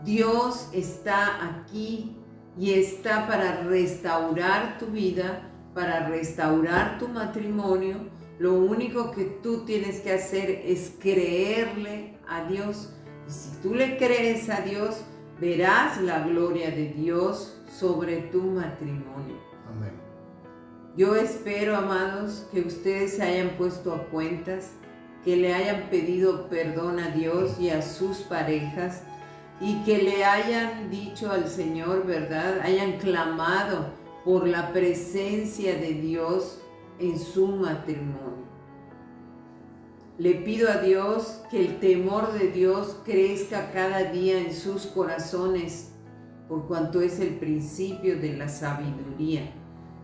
Dios está aquí y está para restaurar tu vida, para restaurar tu matrimonio. Lo único que tú tienes que hacer es creerle a Dios. Y si tú le crees a Dios, verás la gloria de Dios sobre tu matrimonio. Amén. Yo espero, amados, que ustedes se hayan puesto a cuentas, que le hayan pedido perdón a Dios y a sus parejas, y que le hayan dicho al Señor, ¿verdad? Hayan clamado por la presencia de Dios en su matrimonio. Le pido a Dios que el temor de Dios crezca cada día en sus corazones, por cuanto es el principio de la sabiduría.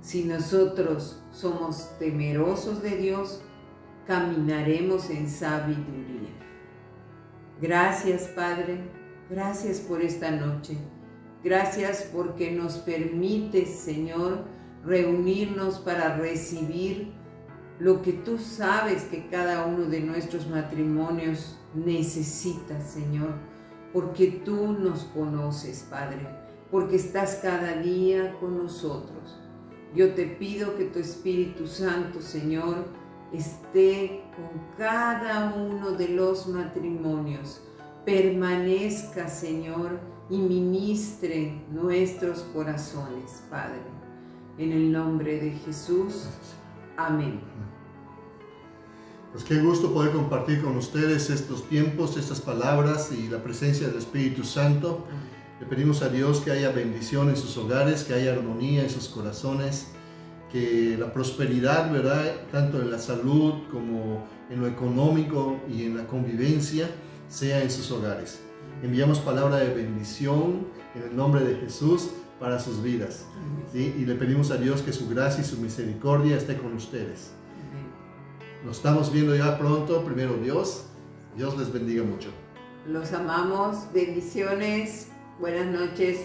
Si nosotros somos temerosos de Dios, caminaremos en sabiduría. Gracias, Padre. Gracias por esta noche. Gracias porque nos permites, Señor, reunirnos para recibir lo que tú sabes que cada uno de nuestros matrimonios necesita, Señor. Porque tú nos conoces, Padre. Porque estás cada día con nosotros. Yo te pido que tu Espíritu Santo, Señor, esté con cada uno de los matrimonios. Permanezca, Señor, y ministre nuestros corazones, Padre. En el nombre de Jesús. Amén. Pues qué gusto poder compartir con ustedes estos tiempos, estas palabras y la presencia del Espíritu Santo. Le pedimos a Dios que haya bendición en sus hogares, que haya armonía en sus corazones, que la prosperidad, ¿verdad?, tanto en la salud como en lo económico y en la convivencia, sea en sus hogares. Enviamos palabra de bendición en el nombre de Jesús para sus vidas. ¿Sí? Y le pedimos a Dios que su gracia y su misericordia esté con ustedes. Nos estamos viendo ya pronto, primero Dios. Dios les bendiga mucho. Los amamos, bendiciones, buenas noches.